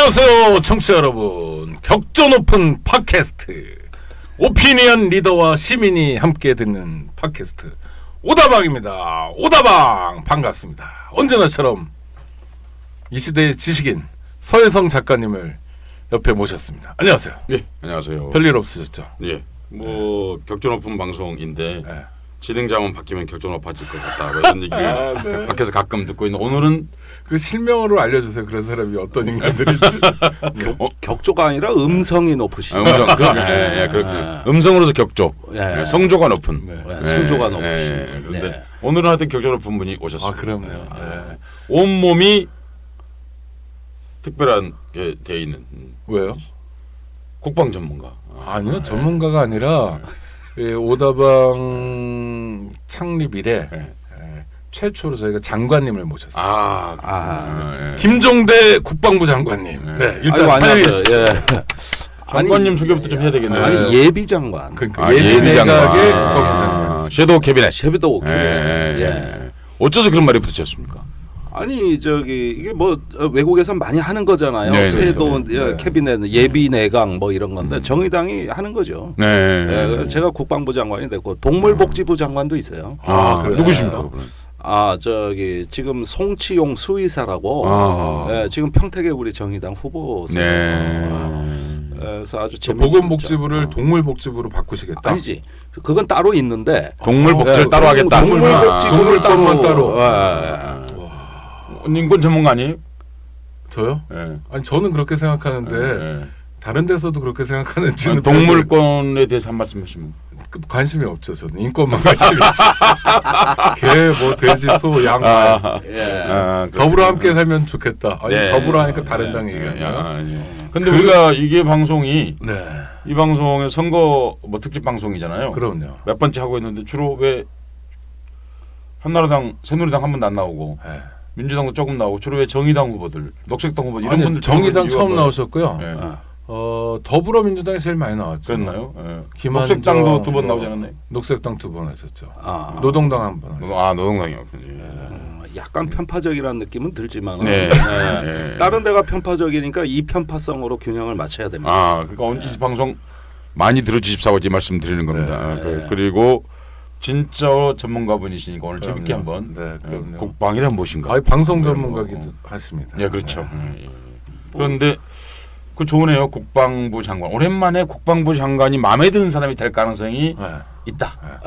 안녕하세요 청취자 여러분. 격조 높은 팟캐스트 오피니언 리더와 시민이 함께 듣는 팟캐스트 오다방입니다. 오다방 반갑습니다. 언제나처럼 이 시대의 지식인 서혜성 작가님을 옆에 모셨습니다. 안녕하세요. 예, 안녕하세요. 별일 없으셨죠? 예, 뭐 격조 높은 방송인데 네. 진행자만 바뀌면 격조 높아질 것 같다. 뭐 이런 얘기를 네. 밖에서 가끔 듣고 있는 오늘은 그 실명으로 알려주세요. 그런 사람이 어떤 인간들인지. 격조가 아니라 음성이 높으시죠. 음성 그렇게 음성으로서 격조, 예. 성조가 높은, 네. 성조가 높으신. 그런데 네. 오늘은 하여튼 격조 높은 분이 오셨습니다. 아 그럼요. 네. 온 몸이 특별한 게 돼 있는 왜요? 국방 전문가. 아니요, 전문가가 아니라 예, 오다방 창립 이래 네. 최초로 저희가 장관님을 모셨어요. 김종대 국방부 장관님. 네, 일단 아이고, 안녕하세요. 예. 장관님 소개부터 좀 해야 되겠네요. 아니 예비 장관. 그러니까 예비 내각의 국방부 장관. 섀도우 캐비넷. 셰비도 예. 어째서 그런 말이 붙으셨습니까? 아니 저기 이게 뭐 외국에서 많이 하는 거잖아요. 네, 셰도 네. 캐비넷 예비 내각 뭐 이런 건데 정의당이 하는 거죠. 네. 예, 제가 국방부 장관이 됐고 동물복지부 장관도 있어요. 그래요? 누구십니까? 그분은? 저기 지금 송치용 수의사라고 예, 지금 평택에 우리 정의당 후보세요. 네. 그래서 아주 보건복지부를 동물복지부로 바꾸시겠다. 아니지. 그건 따로 있는데 동물복지를 따로 하겠다. 동물복지부를 따로. 인권 전문가 아니에요? 저요? 예. 아니 저는 그렇게 생각하는데 다른 데서도 그렇게 생각하는지는 동물권에 대해서 한 말씀 하시면. 관심이 없죠. 저는 인권만 관심이 있지. 개, 뭐 돼지, 소, 양, 말. 더불어 함께 살면 좋겠다. 아니 더불어 하니까 다른 당 얘기하냐. 근데 우리가 이게 방송이 네. 이 방송의 선거 뭐 특집 방송이잖아요. 그럼요. 몇 번째 하고 있는데 주로 왜 한나라당, 새누리당 한 번도 안 나오고 네. 민주당도 조금 나오고 주로 왜 정의당 후보들, 녹색당 후보들 이런 아니, 분들 정의당 처음 나오셨고요. 네. 더불어민주당이 제일 많이 나왔죠. 그랬나요? 김한정, 녹색당도 두 번 나오지 않았나요? 녹색당 2번 하셨죠. 노동당 한 번 하셨죠. 노동당이요. 약간 편파적이라는 느낌은 들지만 네. 다른 데가 편파적이니까 이 편파성으로 균형을 맞춰야 됩니다. 그러니까 이 방송 많이 들어주십사고 이 말씀드리는 겁니다. 그리고 진짜 전문가분이시니까 오늘 재밌게 한번 국방이란 무엇인가? 방송 전문가기도 하십니다. 예, 그렇죠. 그런데 그 좋으네요. 국방부 장관. 오랜만에 국방부 장관이 마음에 드는 사람이 될 가능성이 있다.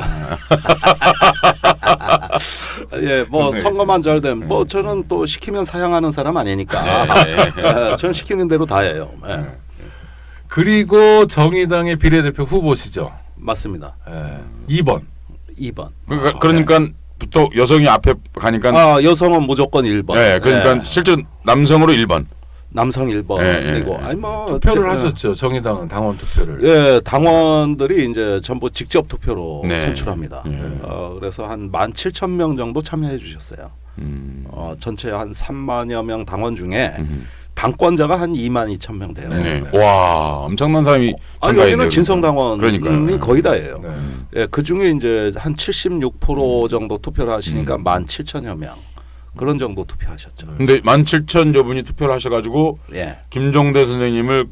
예, 뭐 선거만 잘 되면 뭐 저는 또 시키면 사양하는 사람 아니니까 저는 시키는 대로 다 해요. 그리고 정의당의 비례대표 후보시죠. 맞습니다. 2번. 그러니까 또 여성이 앞에 가니까 여성은 무조건 1번. 네, 그러니까 실제 남성으로 1번. 남성 1번이고 아니 뭐 투표를 하셨죠. 정의당은 당원 투표를. 예, 당원들이 이제 전부 직접 투표로 선출합니다. 그래서 한 17,000명 정도 참여해 주셨어요. 전체 한 3만여 명 당원 중에 당권자가 한 22,000명 돼요. 네. 와, 엄청난 사람이 여기는 진성당원이 그러니까요. 거의 다예요. 네. 예, 그 중에 이제 한 76% 정도 투표를 하시니까 17,000여 명. 그런 정도 투표하셨죠. 근데 17,000여 분이 투표를 하셔가지고 김종대 선생님을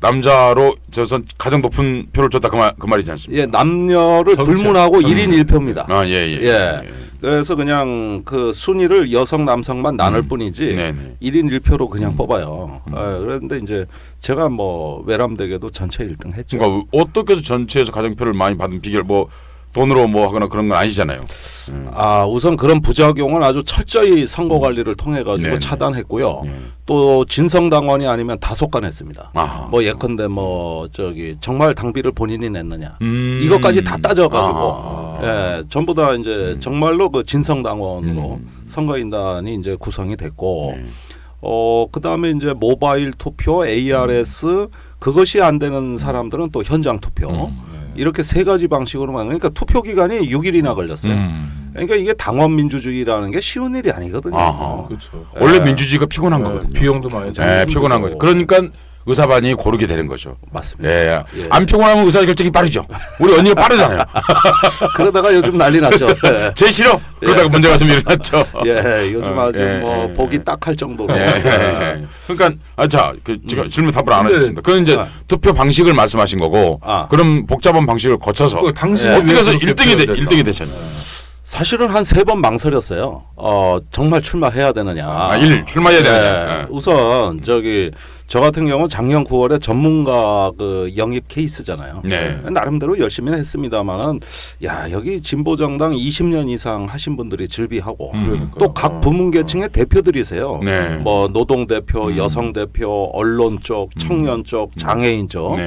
남자로 저선 가장 높은 표를 줬다 그 말이지 않습니까? 예, 남녀를 불문하고 1인 1표입니다. 예. 그래서 그냥 그 순위를 여성 남성만 나눌 뿐이지 1인 1표로 그냥 뽑아요. 그런데 이제 제가 뭐 외람되게도 전체 1등 했죠. 그러니까 어떻게 해서 전체에서 가장 표를 많이 받은 비결 뭐 돈으로 뭐 하거나 그런 건 아니잖아요. 우선 그런 부작용은 아주 철저히 선거 관리를 통해 가지고 차단했고요. 또 진성당원이 아니면 다속간했습니다. 뭐 예컨대 뭐 저기 정말 당비를 본인이 냈느냐 이것까지 다 따져가지고 전부 다 이제 정말로 그 진성당원으로 선거인단이 이제 구성이 됐고. 그 다음에 이제 모바일 투표, ARS 그것이 안 되는 사람들은 또 현장 투표. 이렇게 세 가지 방식으로만 그러니까 투표 기간이 6일이나 걸렸어요. 그러니까 이게 당원 민주주의라는 게 쉬운 일이 아니거든요. 그렇죠. 원래 민주주의가 피곤한 거거든요. 비용도 많이 피곤한 거죠. 그러니까 의사반이 고르게 되는 거죠. 맞습니다. 예. 안 피곤하면 의사 결정이 빠르죠. 우리 언니가 빠르잖아요. 그러다가 요즘 난리 났죠. 제 싫어. 그러다가 문제가 좀 일어났죠. 예, 요즘 아주 뭐 보기 딱할 정도로. 그러니까 제가 질문 답을 안 하셨습니다. 그건 이제 투표 방식을 말씀하신 거고, 그럼 복잡한 방식을 거쳐서 당신이 어떻게 해서 1등이 되셨나요? 사실은 한 3번 망설였어요. 정말 출마해야 되느냐. 출마해야 되느냐. 우선 저 같은 경우 작년 9월에 전문가 그 영입 케이스잖아요. 네. 나름대로 열심히는 했습니다만은 여기 진보 정당 20년 이상 하신 분들이 즐비하고 또 각 부문 계층의 대표들이세요. 네. 뭐 노동 대표, 여성 대표, 언론 쪽, 청년 쪽, 장애인 쪽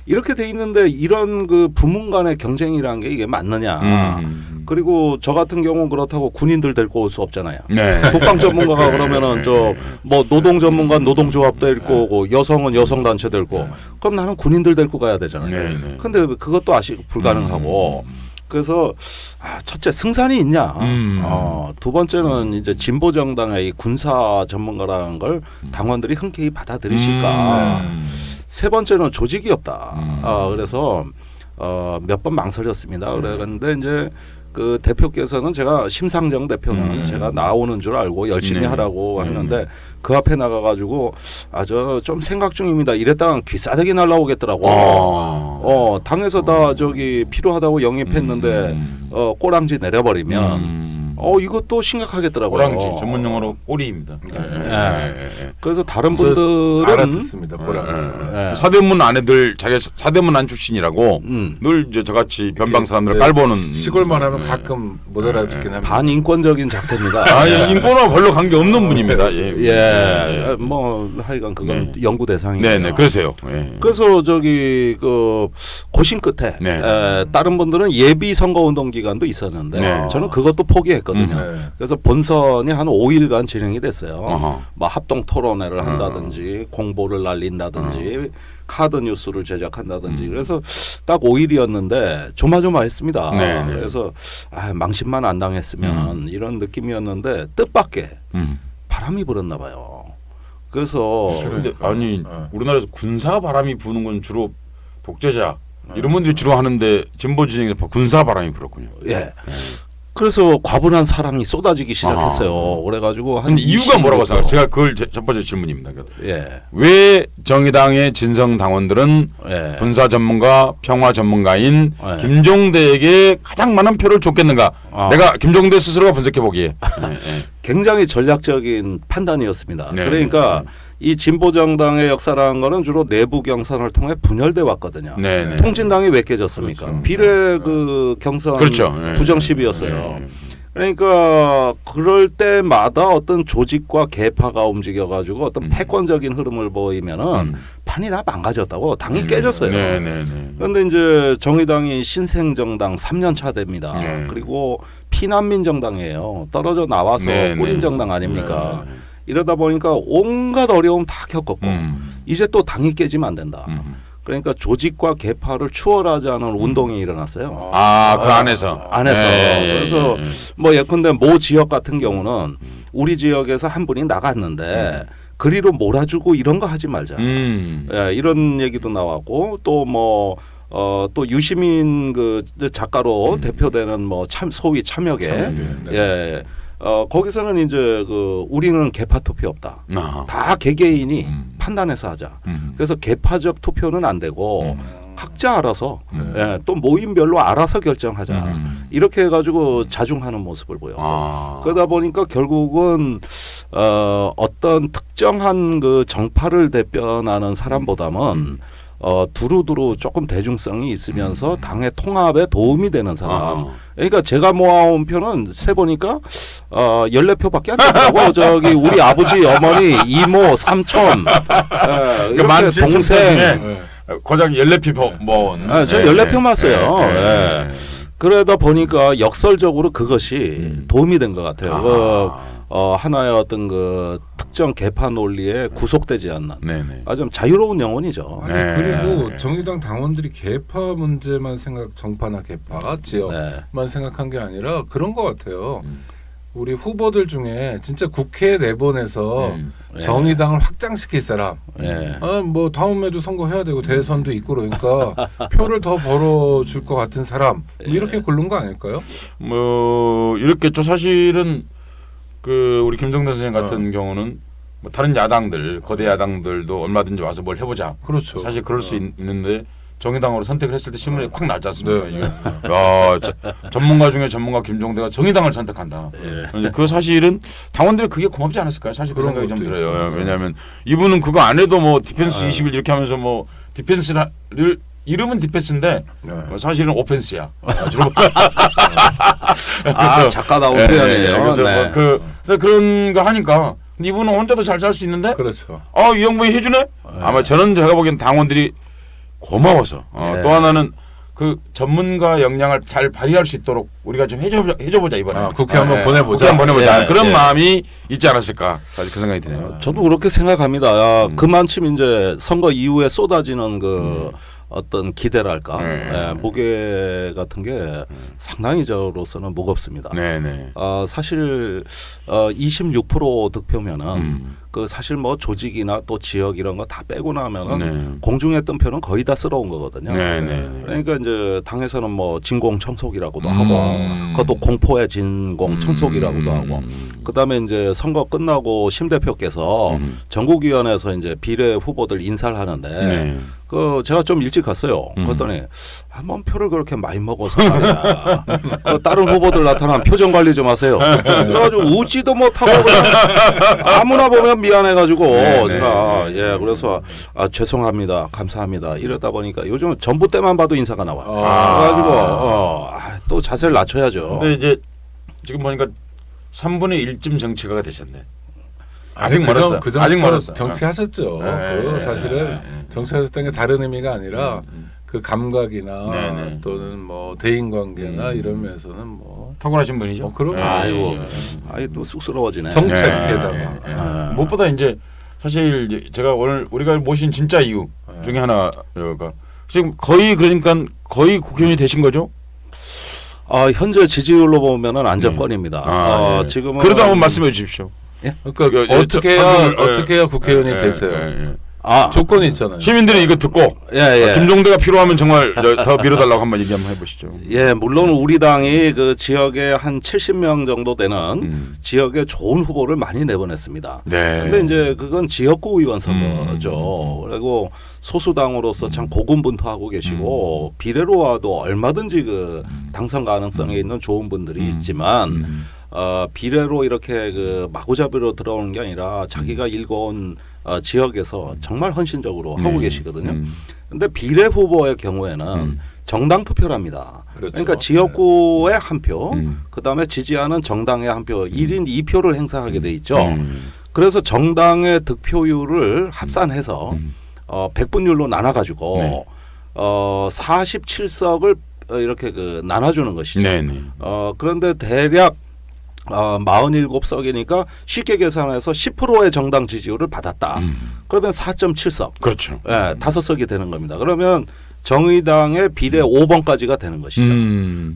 이렇게 돼 있는데 이런 그 부문 간의 경쟁이라는 게 이게 맞느냐. 그리고 저 같은 경우 그렇다고 군인들 데리고 올 수 없잖아요. 네. 국방 전문가가 그러면은 뭐 노동 전문가 노동조합 데리고 오고 여성은 여성 단체 데리고 그럼 나는 군인들 데리고 가야 되잖아요. 근데 그것도 아직 불가능하고 그래서 첫째 승산이 있냐. 두 번째는 이제 진보 정당의 이 군사 전문가라는 걸 당원들이 흔쾌히 받아들이실까. 세 번째는 조직이 없다. 그래서 몇 번 망설였습니다. 그랬는데 이제 그 대표께서는 제가 심상정 대표는 제가 나오는 줄 알고 열심히 하라고 했는데 그 앞에 나가가지고 저 좀 생각 중입니다. 이랬다가 귀싸대기 날라오겠더라고. 당에서 다 필요하다고 영입했는데 꼬랑지 내려버리면 이것도 심각하겠더라고요. 꼬랑지 전문 용어로 꼬리입니다. 그래서 다른 분들은 알아듣습니다. 사대문 아내들 자기 사대문 안 출신이라고 늘 이제 저같이 변방 사람들을 깔보는 시골만 하면 가끔 못 알아듣긴 합니다. 반인권적인 작태입니다. 인권과 별로 관계 없는 분입니다. 뭐 하여간 그건 연구 대상이에요. 네네, 그러세요. 그래서 그 고심 끝에 다른 분들은 예비 선거 운동 기간도 있었는데 저는 그것도 포기했거든요. 그래서 본선이 한 5일간 진행이 됐어요. 뭐 합동 토론회를 한다든지 공보를 날린다든지 카드 뉴스를 제작한다든지 그래서 딱 5일이었는데 조마조마했습니다. 그래서 망신만 안 당했으면 이런 느낌이었는데 뜻밖의 바람이 불었나 봐요. 그래서 근데 우리나라에서 군사 바람이 부는 건 주로 독재자 이런 분들이 주로 하는데 진보 진영에서 군사 바람이 불었군요. 그래서 과분한 사랑이 쏟아지기 시작했어요. 그래가지고 근데 이유가 뭐라고 생각해요? 제가 그걸 첫 번째 질문입니다. 왜 정의당의 진성 당원들은 군사 전문가, 평화 전문가인 김종대에게 가장 많은 표를 줬겠는가? 내가 김종대 스스로가 분석해 보기에 굉장히 전략적인 판단이었습니다. 그러니까 이 진보 정당의 역사라는 거는 주로 내부 경선을 통해 분열돼 왔거든요. 통진당이 왜 깨졌습니까? 비례 그 경선 부정 시비였어요. 그러니까 그럴 때마다 어떤 조직과 계파가 움직여가지고 어떤 패권적인 흐름을 보이면은 판이 다 망가졌다고 당이 깨졌어요. 그런데 이제 정의당이 신생정당 3년 차 됩니다. 그리고 피난민 정당이에요. 떨어져 나와서 꾸린 정당 아닙니까? 이러다 보니까 온갖 어려움 다 겪었고 이제 또 당이 깨지면 안 된다. 그러니까 조직과 계파를 추월하지 않은 운동이 일어났어요. 그 안에서. 그래서 뭐 예컨대 모 지역 같은 경우는 우리 지역에서 한 분이 나갔는데 그리로 몰아주고 이런 거 하지 말자. 이런 얘기도 나왔고 또 뭐 또 유시민 그 작가로 대표되는 뭐 소위 참여계. 거기서는 이제 우리는 계파 투표 없다. 다 개개인이 판단해서 하자. 그래서 계파적 투표는 안 되고 각자 알아서 또 모임별로 알아서 결정하자. 이렇게 해가지고 자중하는 모습을 보여. 그러다 보니까 결국은 어떤 특정한 그 정파를 대변하는 사람보다는 두루두루 조금 대중성이 있으면서 당의 통합에 도움이 되는 사람. 그러니까 제가 모아온 표는 세보니까 14표밖에 안 되더라고. 우리 아버지, 어머니, 이모, 삼촌, 이렇게 동생. 고작 14표 모은. 저 14표 맞어요. 그러다 보니까 역설적으로 그것이 도움이 된 것 같아요. 하나의 어떤 그 특정 계파 논리에 구속되지 않는 아주 자유로운 영혼이죠. 그리고 정의당 당원들이 계파 문제만 정파나 계파 지역만 생각한 게 아니라 그런 것 같아요. 우리 후보들 중에 진짜 국회에 내보내서 정의당을 확장시킬 사람. 뭐 다음에도 선거해야 되고 대선도 있고 그러니까 표를 더 벌어줄 것 같은 사람. 뭐 이렇게 고른 거 아닐까요? 뭐 이렇겠죠. 사실은 그 우리 김정대 선생 같은 경우는 뭐 다른 야당들 거대 야당들도 얼마든지 와서 뭘 해보자. 그렇죠. 사실 그럴 수 있는데 정의당으로 선택을 했을 때 신문에 확 날지 않습니까? 네. 야, 전문가 중에 전문가 김종대가 정의당을 선택한다. 그 사실은 당원들이 그게 고맙지 않았을까요? 사실 그 생각이 좀 들어요. 왜냐하면 이분은 그거 안 해도 뭐 디펜스 20일 이렇게 하면서 뭐 디펜스를 이름은 디펜스인데 사실은 오펜스야. 작가다운 표현이에요. 그래서 뭐 그래서 그런 거 하니까 이분은 혼자도 잘 살 수 있는데. 그렇죠. 이 양반이 해주네. 아마 저는 제가 보기엔 당원들이 고마워서 또 하나는 그 전문가 역량을 잘 발휘할 수 있도록 우리가 좀 해줘보자 이번에 국회 한번 보내보자. 국회 한번 보내보자 그런 마음이 있지 않았을까 사실 그 생각이 드네요. 저도 그렇게 생각합니다. 그만큼 이제 선거 이후에 쏟아지는 그 어떤 기대랄까 무게 같은 게 상당히 저로서는 무겁습니다. 사실 26% 득표면은 그 사실 뭐 조직이나 또 지역 이런 거 다 빼고 나면은 공중에 뜬 표는 거의 다 쓸어온 거거든요. 그러니까 이제 당에서는 뭐 진공 청소기라고도 하고 그것도 공포의 진공 청소기라고도 하고 그다음에 이제 선거 끝나고 심 대표께서 전국위원회에서 이제 비례 후보들 인사를 하는데 그 제가 좀 일찍 갔어요. 그랬더니 한번 표를 그렇게 많이 먹어서 말이야. 다른 후보들 나타나면 표정 관리 좀 하세요. 그래가지고 웃지도 못하고 그냥 아무나 보면 미안해가지고 제가 그래서 죄송합니다, 감사합니다 이러다 보니까 요즘은 전부 때만 봐도 인사가 나와. 그래가지고 또 자세를 낮춰야죠. 근데 이제 지금 보니까 3분의 1쯤 정치가가 되셨네. 아직 멀었어. 아직 멀었어. 정치하셨죠. 사실은 정치하셨다는 게 다른 의미가 아니라 그 감각이나 또는 뭐 대인관계나 이런 면에서는 뭐 탁월하신 분이죠. 그럼 아이고 또 쑥스러워지네. 정책에다가 무엇보다 이제 사실 이제 제가 오늘 우리가 모신 진짜 이유 중에 하나가 지금 거의 그러니까 거의 국회의원이 되신 거죠? 현재 지지율로 보면은 안정권입니다. 지금은 그래도 한번 말씀해 주십시오. 그러니까 어떻게 해야 국회의원이 되세요? 조건이 있잖아요. 시민들이 이거 듣고 김종대가 필요하면 정말 더 밀어달라고 한번 얘기 한번 해보시죠. 물론 우리 당이 그 지역에 한 70명 정도 되는 지역에 좋은 후보를 많이 내보냈습니다. 그런데 이제 그건 지역구 의원 선거죠. 그리고 소수당으로서 참 고군분투하고 계시고 비례로 와도 얼마든지 그 당선 가능성에 있는 좋은 분들이 있지만 비례로 이렇게 그 마구잡이로 들어오는 게 아니라 자기가 일궈온 지역에서 정말 헌신적으로 하고 계시거든요. 그런데 비례 후보의 경우에는 정당 투표랍니다. 그러니까 지역구에 한 표, 그다음에 지지하는 정당에 한 표, 1인 2표를 행사하게 돼 있죠. 그래서 정당의 득표율을 합산해서 100분율로 나눠가지고 47석을 이렇게 그 나눠주는 것이죠. 그런데 대략 47석이니까 쉽게 계산해서 10%의 정당 지지율을 받았다. 그러면 4.7석. 그렇죠. 5석이 되는 겁니다. 그러면 정의당의 비례 5번까지가 되는 것이죠.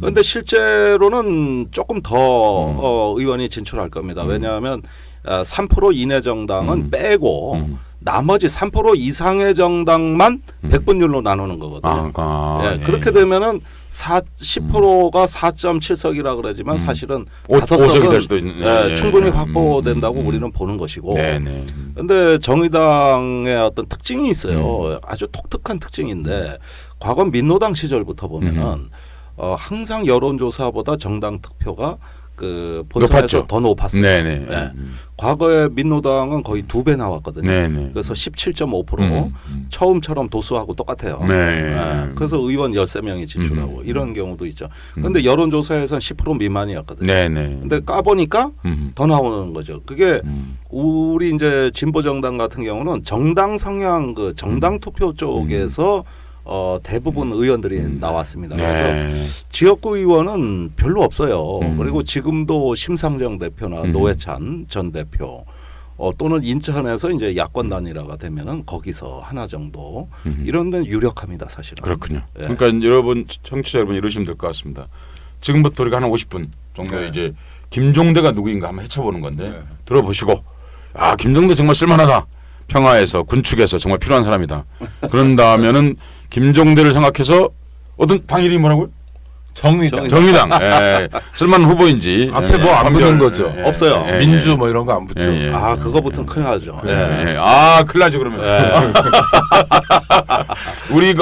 그런데 실제로는 조금 더 의원이 진출할 겁니다. 왜냐하면 3% 이내 정당은 빼고 나머지 3% 이상의 정당만 100분율로 나누는 거거든요. 그렇게 되면은 10%가 4.7석이라 그러지만 사실은 5석이 될 수도 있는 충분히 확보된다고 우리는 보는 것이고. 그런데 정의당의 어떤 특징이 있어요. 아주 독특한 특징인데 과거 민노당 시절부터 보면은 항상 여론조사보다 정당 득표가 그 본선에서 더 높았습니다. 과거에 민노당은 거의 2배 나왔거든요. 그래서 17.5% 처음처럼 도수하고 똑같아요. 그래서 의원 13명이 진출하고 이런 경우도 있죠. 그런데 여론조사에서는 10% 미만이었거든요. 그런데 까보니까 더 나오는 거죠. 그게 우리 이제 진보정당 같은 경우는 정당 성향 그 정당 투표 쪽에서 대부분 의원들이 나왔습니다. 그래서 지역구 의원은 별로 없어요. 그리고 지금도 심상정 대표나 노회찬 전 대표 또는 인천에서 이제 야권 단일화가 되면은 거기서 하나 정도 이런 데는 유력합니다, 사실은. 그렇군요. 그러니까 여러분 청취자 여러분 이러시면 될 것 같습니다. 지금부터 우리가 한 50분 정도 네. 이제 김종대가 누구인가 한번 헤쳐보는 건데 네. 들어보시고 아 김종대 정말 쓸만하다. 평화에서 군축에서 정말 필요한 사람이다. 그런다면은 김종대를 생각해서 어떤 당 이름이 뭐라고요? 정의당. 정의당. 예. 쓸만한 후보인지 앞에 뭐 안 붙는 거죠. 없어요. 민주 뭐 이런 거 안 붙죠. 예, 예. 아 그거부터는 큰일 나죠. 예. 아, 큰일 나죠, 그러면. 우리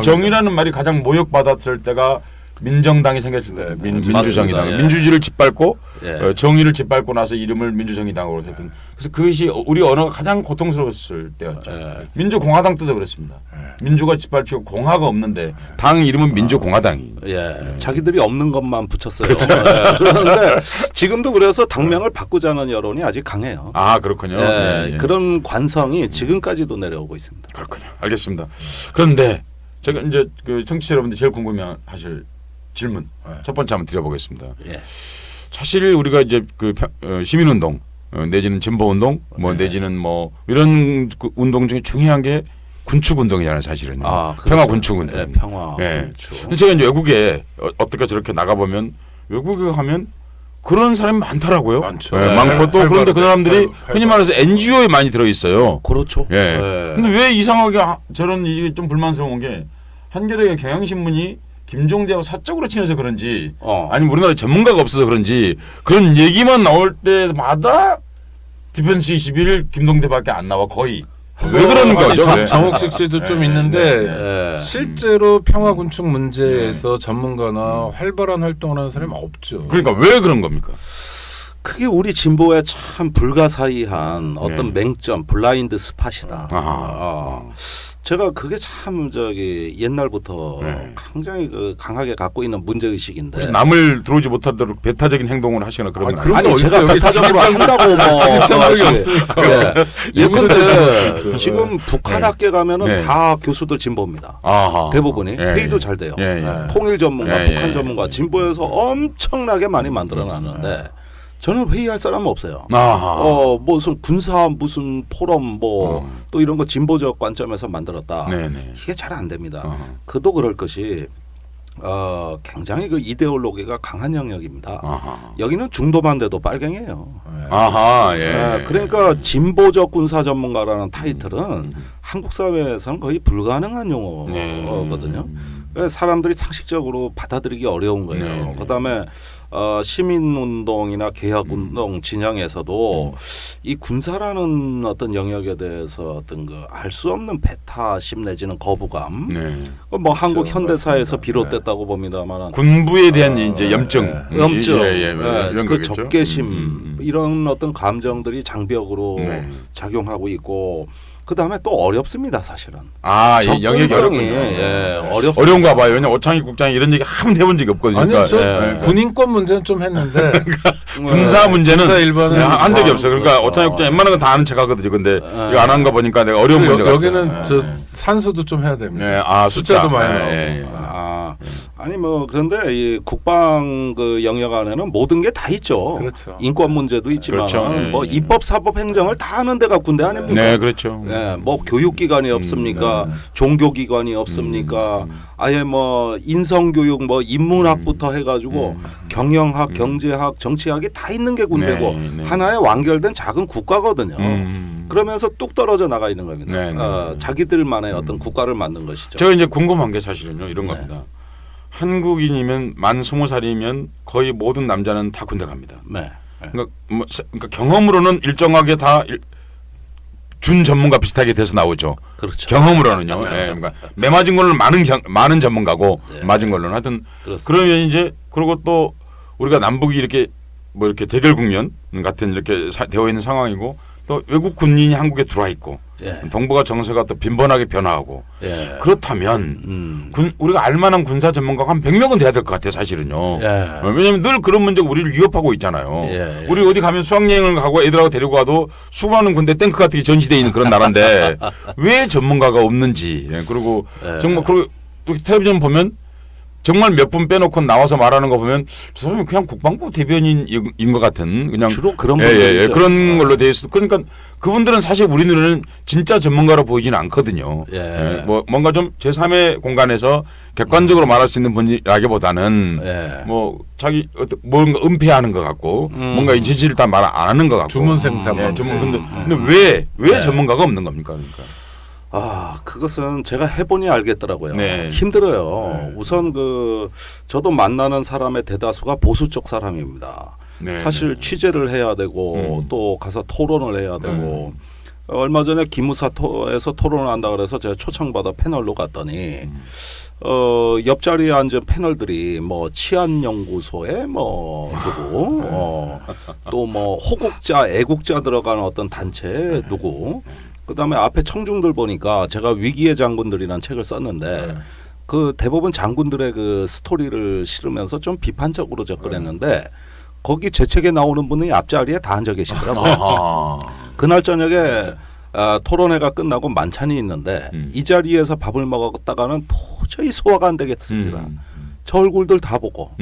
정의라는 말이 가장 모욕받았을 때가 민정당이 생겼을 때, 민주정의당. 예. 민주주의를 짓밟고 예. 정의를 짓밟고 나서 이름을 민주정의당으로 했던. 그래서 그것이 우리 언어가 가장 고통스러웠을 때였죠. 민주공화당 때도 그렇습니다. 민주가 짓밟히고 공화가 없는데 당 이름은 민주공화당이. 예, 자기들이 없는 것만 붙였어요. 예, 그런데 지금도 그래서 당명을 바꾸자는 여론이 아직 강해요. 아, 그렇군요. 예, 그런 관성이 지금까지도 내려오고 있습니다. 그렇군요. 알겠습니다. 그런데 제가 이제 그 청취자 여러분들 제일 궁금해하실 질문 첫 번째 한번 드려보겠습니다. 예. 사실 우리가 이제 그 시민운동 내지는 진보운동 뭐 내지는 뭐 이런 그 운동 중에 중요한 게 군축운동이잖아요, 사실은. 아, 그렇죠. 평화 군축운동. 네, 평화 예. 군축. 근데 제가 이제 외국에 어떻게 저렇게 나가 보면 외국에 가면 그런 사람이 많더라고요. 많죠. 예, 네. 많고 또 그런데 그 사람들이 활발. 흔히 말해서 NGO에 많이 들어 있어요. 그렇죠. 예. 예. 근데 왜 이상하게 저런 이게 좀 불만스러운 게 한겨레 경향신문이 김종대하고 사적으로 친해서 그런지 아니면 우리나라에 전문가가 없어서 그런지 그런 얘기만 나올 때마다 디펜스 21 김종대밖에 안 나와 거의. 왜 그러는 거죠? 왜? 정옥식 씨도 좀 있는데 예. 실제로 평화 군축 문제에서 전문가나 활발한 활동을 하는 사람이 없죠. 그러니까 왜 그런 겁니까? 그게 우리 진보의 참 불가사의한 어떤 네. 맹점, 블라인드 스팟이다. 아하. 제가 그게 참 저기 옛날부터 네. 굉장히 그 강하게 갖고 있는 문제 의식인데. 혹시 남을 들어오지 못하도록 배타적인 행동을 하시거나 그런 건 그런 거 아니 제가 어딨어요? 배타적으로 한다고 뭐 직장적이 저기, 없으니까. 예. 예컨대 있죠. 지금 북한 학교 가면은 네. 다 교수들 진보입니다. 아하. 대부분이 예, 회의도 예. 잘 돼요. 예, 예. 통일 전문가, 예, 북한 예. 전문가, 진보에서 엄청나게 많이 만들어놨는데 저는 회의할 사람은 없어요. 아하. 무슨 군사 무슨 포럼 뭐 또 이런 거 진보적 관점에서 만들었다. 네네. 이게 잘 안 됩니다. 아하. 그도 그럴 것이 굉장히 그 이데올로기가 강한 영역입니다. 아하. 여기는 중도만 돼도 빨갱이에요. 아하. 예. 그러니까 진보적 군사 전문가라는 타이틀은 한국 사회에서는 거의 불가능한 용어거든요. 사람들이 상식적으로 받아들이기 어려운 거예요. 네. 그다음에 시민운동이나 개혁운동 진영에서도 이 군사라는 어떤 영역에 대해서 어떤 그 알 수 없는 배타심 내지는 거부감, 네. 뭐 한국 그렇죠. 현대사에서 맞습니다. 비롯됐다고 봅니다만 군부에 대한 이제 염증, 염증, 이런 그 거겠죠. 적개심 이런 어떤 감정들이 장벽으로 네. 작용하고 있고 그 다음에 또 어렵습니다 사실은. 아, 이 영역이 접근성이 어렵군요. 어렵습니다. 어려운가 봐요. 왜냐 오창익 국장이 이런 얘기 한 번도 해본 적이 없거든요. 아니요, 저 예. 군인권 문제는 좀 했는데 군사 문제는 군사 일반은 한 적이 없어요. 그러니까 그렇죠. 오창익 국장 웬만한 건 다 아는 척하거든요. 근데 이거 안 한 거 보니까 내가 어려운 문제 같아요. 여기는 저 산수도 좀 해야 됩니다. 예, 아, 숫자도 숫자. 많이 예, 나오고. 예, 예. 아니 뭐 그런데 이 국방 그 영역 안에는 모든 게 다 있죠. 그렇죠. 인권 문제도 있지만 그렇죠. 예, 뭐 예. 입법 사법 행정을 다 하는 데가 군대 아닙니까? 네, 그렇죠. 예, 뭐 교육기관이 없습니까? 종교기관이 없습니까? 아예 뭐 인성교육, 뭐 인문학부터 해가지고 경영학, 경제학, 정치학이 다 있는 게 군대고 네, 네. 하나의 완결된 작은 국가거든요. 음. 그러면서 뚝 떨어져 나가 있는 겁니다. 네, 네. 자기들만의 어떤 국가를 만든 것이죠. 제가 이제 궁금한 게 사실은요 이런 겁니다. 한국인이면 만 20살이면 거의 모든 남자는 다 군대 갑니다. 네. 그러니까, 그러니까 경험으로는 일정하게 다 준 전문가 비슷하게 돼서 나오죠. 그렇죠. 경험으로는요. 예, 그러니까 매 맞은 걸로는 많은 전문가고 네. 맞은 걸로는 하여튼 그렇습니다. 그러면 이제 그리고 또 우리가 남북이 이렇게 뭐 이렇게 대결 국면 같은 이렇게 되어 있는 상황이고 또 외국 군인이 한국에 들어와 있고 예. 동북아 정세가 또 빈번하게 변화하고 예. 그렇다면 우리가 알만한 군사 전문가가 한 100명은 돼야 될 것 같아요 사실은요. 예. 왜냐하면 늘 그런 문제가 우리를 위협하고 있잖아요. 예. 우리 어디 가면 수학여행을 가고 애들하고 데리고 가도 수많은 군대 탱크 같은 게 전시되어 있는 그런 나라인데 왜 전문가가 없는지. 예. 그리고 예. 정말 그리고 텔레비전 보면 정말 몇 분 빼놓고 나와서 말하는 거 보면 저 사람이 그냥 국방부 대변인인 것 같은 그냥 주로 그런 분들이죠. 그런 걸로 돼 있어. 그러니까 그분들은 사실 우리 눈에는 진짜 전문가로 보이지는 않거든요. 뭐 뭔가 좀 제3의 공간에서 객관적으로 말할 수 있는 분이라기보다는 뭐 자기 뭔가 은폐하는 것 같고 뭔가 이 지지를 다 말 안 하는 것 같고 주문 생산. 근데 왜 전문가가 없는 겁니까? 그러니까. 그것은 제가 해보니 알겠더라고요. 네. 힘들어요. 네. 우선 저도 만나는 사람의 대다수가 보수 쪽 사람입니다. 네. 사실 취재를 해야 되고 또 가서 토론을 해야 되고 얼마 전에 기무사에서 토론을 한다 그래서 제가 초청받아 패널로 갔더니 옆자리에 앉은 패널들이 뭐 치안연구소에 뭐 누구 또 뭐 호국자 애국자 들어가는 어떤 단체 누구 그다음에 앞에 청중들 보니까 제가 위기의 장군들이라는 책을 썼는데 그 대부분 장군들의 그 스토리를 실으면서 좀 비판적으로 접근했는데 거기 제 책에 나오는 분이 앞자리에 다 앉아 계시더라고요. 그날 저녁에 토론회가 끝나고 만찬이 있는데 이 자리에서 밥을 먹었다가는 도저히 소화가 안 되겠습니다. 저 얼굴들 다 보고.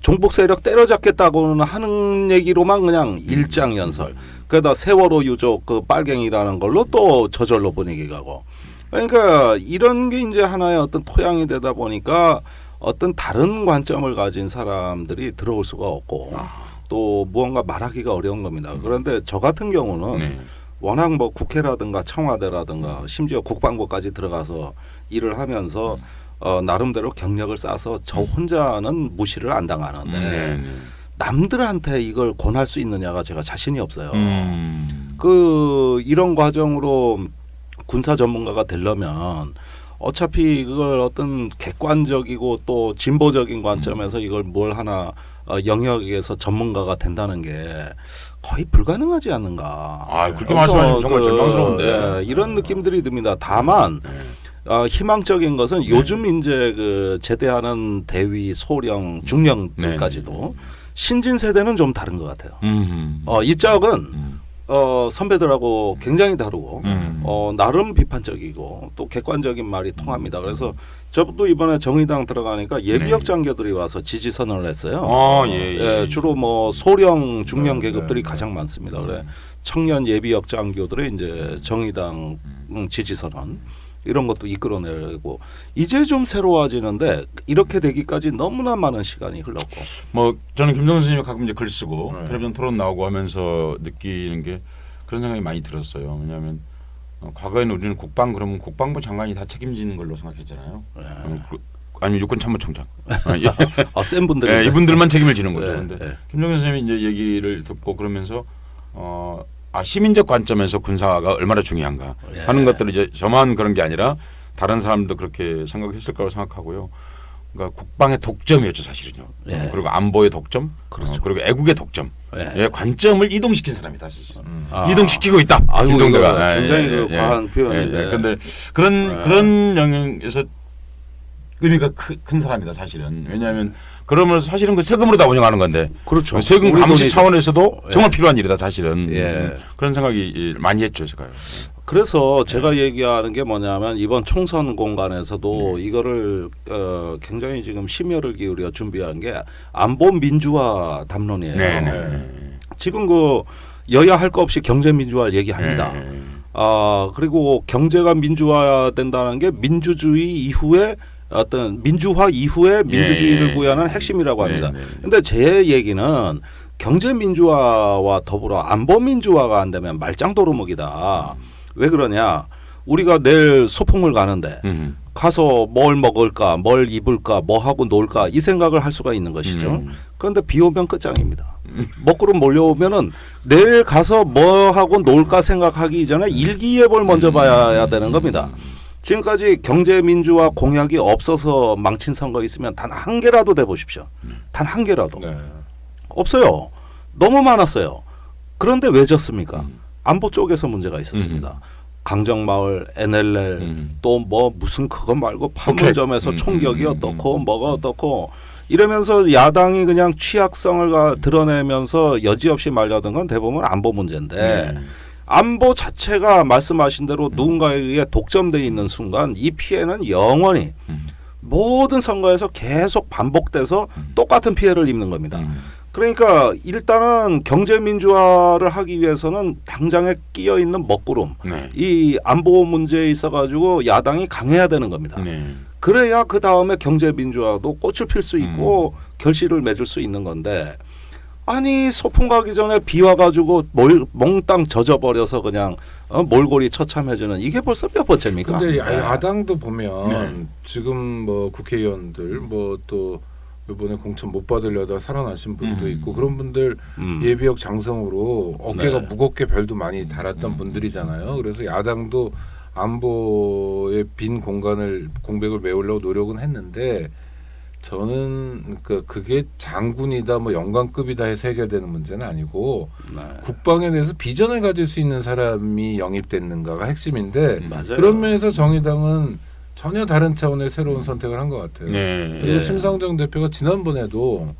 종북 세력 때려잡겠다고는 하는 얘기로만 그냥 일장연설. 그러다 세월호 유족 그 빨갱이라는 걸로 또 저절로 분위기 가고. 그러니까 이런 게 이제 하나의 어떤 토양이 되다 보니까 어떤 다른 관점을 가진 사람들이 들어올 수가 없고 또 무언가 말하기가 어려운 겁니다. 그런데 저 같은 경우는 워낙 뭐 국회라든가 청와대라든가 심지어 국방부까지 들어가서 일을 하면서 나름대로 경력을 쌓아서 저 혼자는 무시를 안 당하는데 남들한테 이걸 권할 수 있느냐가 제가 자신이 없어요. 이런 과정으로 군사 전문가가 되려면 어차피 그걸 어떤 객관적이고 또 진보적인 관점에서 이걸 뭘 하나 영역에서 전문가가 된다는 게 거의 불가능하지 않는가. 그렇게 말씀하시면 정말 절망스러운데. 이런 느낌들이 듭니다. 다만 희망적인 것은 요즘 이제 제대하는 대위, 소령, 중령들까지도 신진 세대는 좀 다른 것 같아요. 이 짝은 선배들하고 굉장히 다르고 나름 비판적이고 또 객관적인 말이 통합니다. 그래서 저도 이번에 정의당 들어가니까 예비역 장교들이 와서 지지 선언을 했어요. 주로 뭐 소령, 중령 계급들이 가장 많습니다. 그래 청년 예비역 장교들의 이제 정의당 지지 선언. 이런 것도 이끌어내고 이제 좀 새로워지는데 이렇게 되기까지 너무나 많은 시간이 흘렀고 뭐 저는 김정은 선생님이 가끔 이제 글 쓰고 텔레비전 토론 나오고 하면서 느끼는 게 그런 생각이 많이 들었어요. 왜냐하면 과거에는 우리는 그러면 국방부 장관이 다 책임지는 걸로 생각했잖아요. 아니면 육군참모총장. 센 분들이 이분들만 책임을 지는 거죠. 그런데 김정은 선생님이 이제 얘기를 듣고 그러면서 시민적 관점에서 군사가 얼마나 중요한가 하는 것들을 이제 저만 그런 게 아니라 다른 사람도 그렇게 생각했을 거라고 생각하고요. 그러니까 국방의 독점이었죠 사실은요. 그리고 안보의 독점, 그리고 애국의 독점, 관점을 이동시킨 사람이다 사실. 이동시키고 있다. 김동대가 굉장히 과한 표현인데. 그런데 그런 영역에서 의미가 큰 사람이다 사실은. 왜냐하면 그러면 사실은 그 세금으로 다 운영하는 건데. 그렇죠. 세금 감시 차원에서도 정말 필요한 일이다 사실은. 그런 생각이 많이 했죠 제가. 그래서 제가 얘기하는 게 뭐냐면 이번 총선 공간에서도 이거를 굉장히 지금 심혈을 기울여 준비한 게 안보 민주화 담론이에요. 지금 여야 할 거 없이 경제 민주화 얘기합니다. 그리고 경제가 민주화된다는 게 민주주의 이후에 어떤 민주화 이후에 민주주의를 구현하는 핵심이라고 합니다. 그런데 제 얘기는 경제 민주화와 더불어 안보 민주화가 안 되면 말짱도루묵이다. 왜 그러냐? 우리가 내일 소풍을 가는데 가서 뭘 먹을까, 뭘 입을까, 뭐 하고 놀까 이 생각을 할 수가 있는 것이죠. 그런데 비 오면 끝장입니다. 먹구름 몰려오면은 내일 가서 뭐 하고 놀까 생각하기 전에 일기예보를 먼저 봐야 되는 겁니다. 지금까지 경제 민주화 공약이 없어서 망친 선거 있으면 단 한 개라도 대보십시오. 단 한 개라도. 없어요. 너무 많았어요. 그런데 왜 졌습니까? 안보 쪽에서 문제가 있었습니다. 강정마을, NLL 또 뭐 무슨 그거 말고 판문점에서 총격이 어떻고 뭐가 어떻고 이러면서 야당이 그냥 취약성을 드러내면서 여지없이 말려든 건 대부분 안보 문제인데 안보 자체가 말씀하신 대로 누군가에 의해 독점되어 있는 순간 이 피해는 영원히 모든 선거에서 계속 반복돼서 똑같은 피해를 입는 겁니다. 그러니까 일단은 경제 민주화를 하기 위해서는 당장에 끼어 있는 먹구름, 네. 이 안보 문제에 있어 가지고 야당이 강해야 되는 겁니다. 네. 그래야 그 다음에 경제 민주화도 꽃을 필 수 있고 결실을 맺을 수 있는 건데, 아니 소풍 가기 전에 비 와가지고 몽땅 젖어버려서 그냥 몰골이 처참해지는, 이게 벌써 몇 번째입니까? 근데 야당도 보면 지금 뭐 국회의원들 뭐 또 이번에 공천 못 받으려다 살아나신 분도 있고 그런 분들 예비역 장성으로 어깨가 무겁게 별도 많이 달았던 분들이잖아요. 그래서 야당도 안보의 빈 공백을 메우려고 노력은 했는데, 저는 그게 장군이다 뭐 영관급이다 해서 해결되는 문제는 아니고 국방에 대해서 비전을 가질 수 있는 사람이 영입됐는가가 핵심인데, 맞아요. 그런 면에서 정의당은 전혀 다른 차원의 새로운 선택을 한 것 같아요. 그리고 심상정 대표가 지난번에도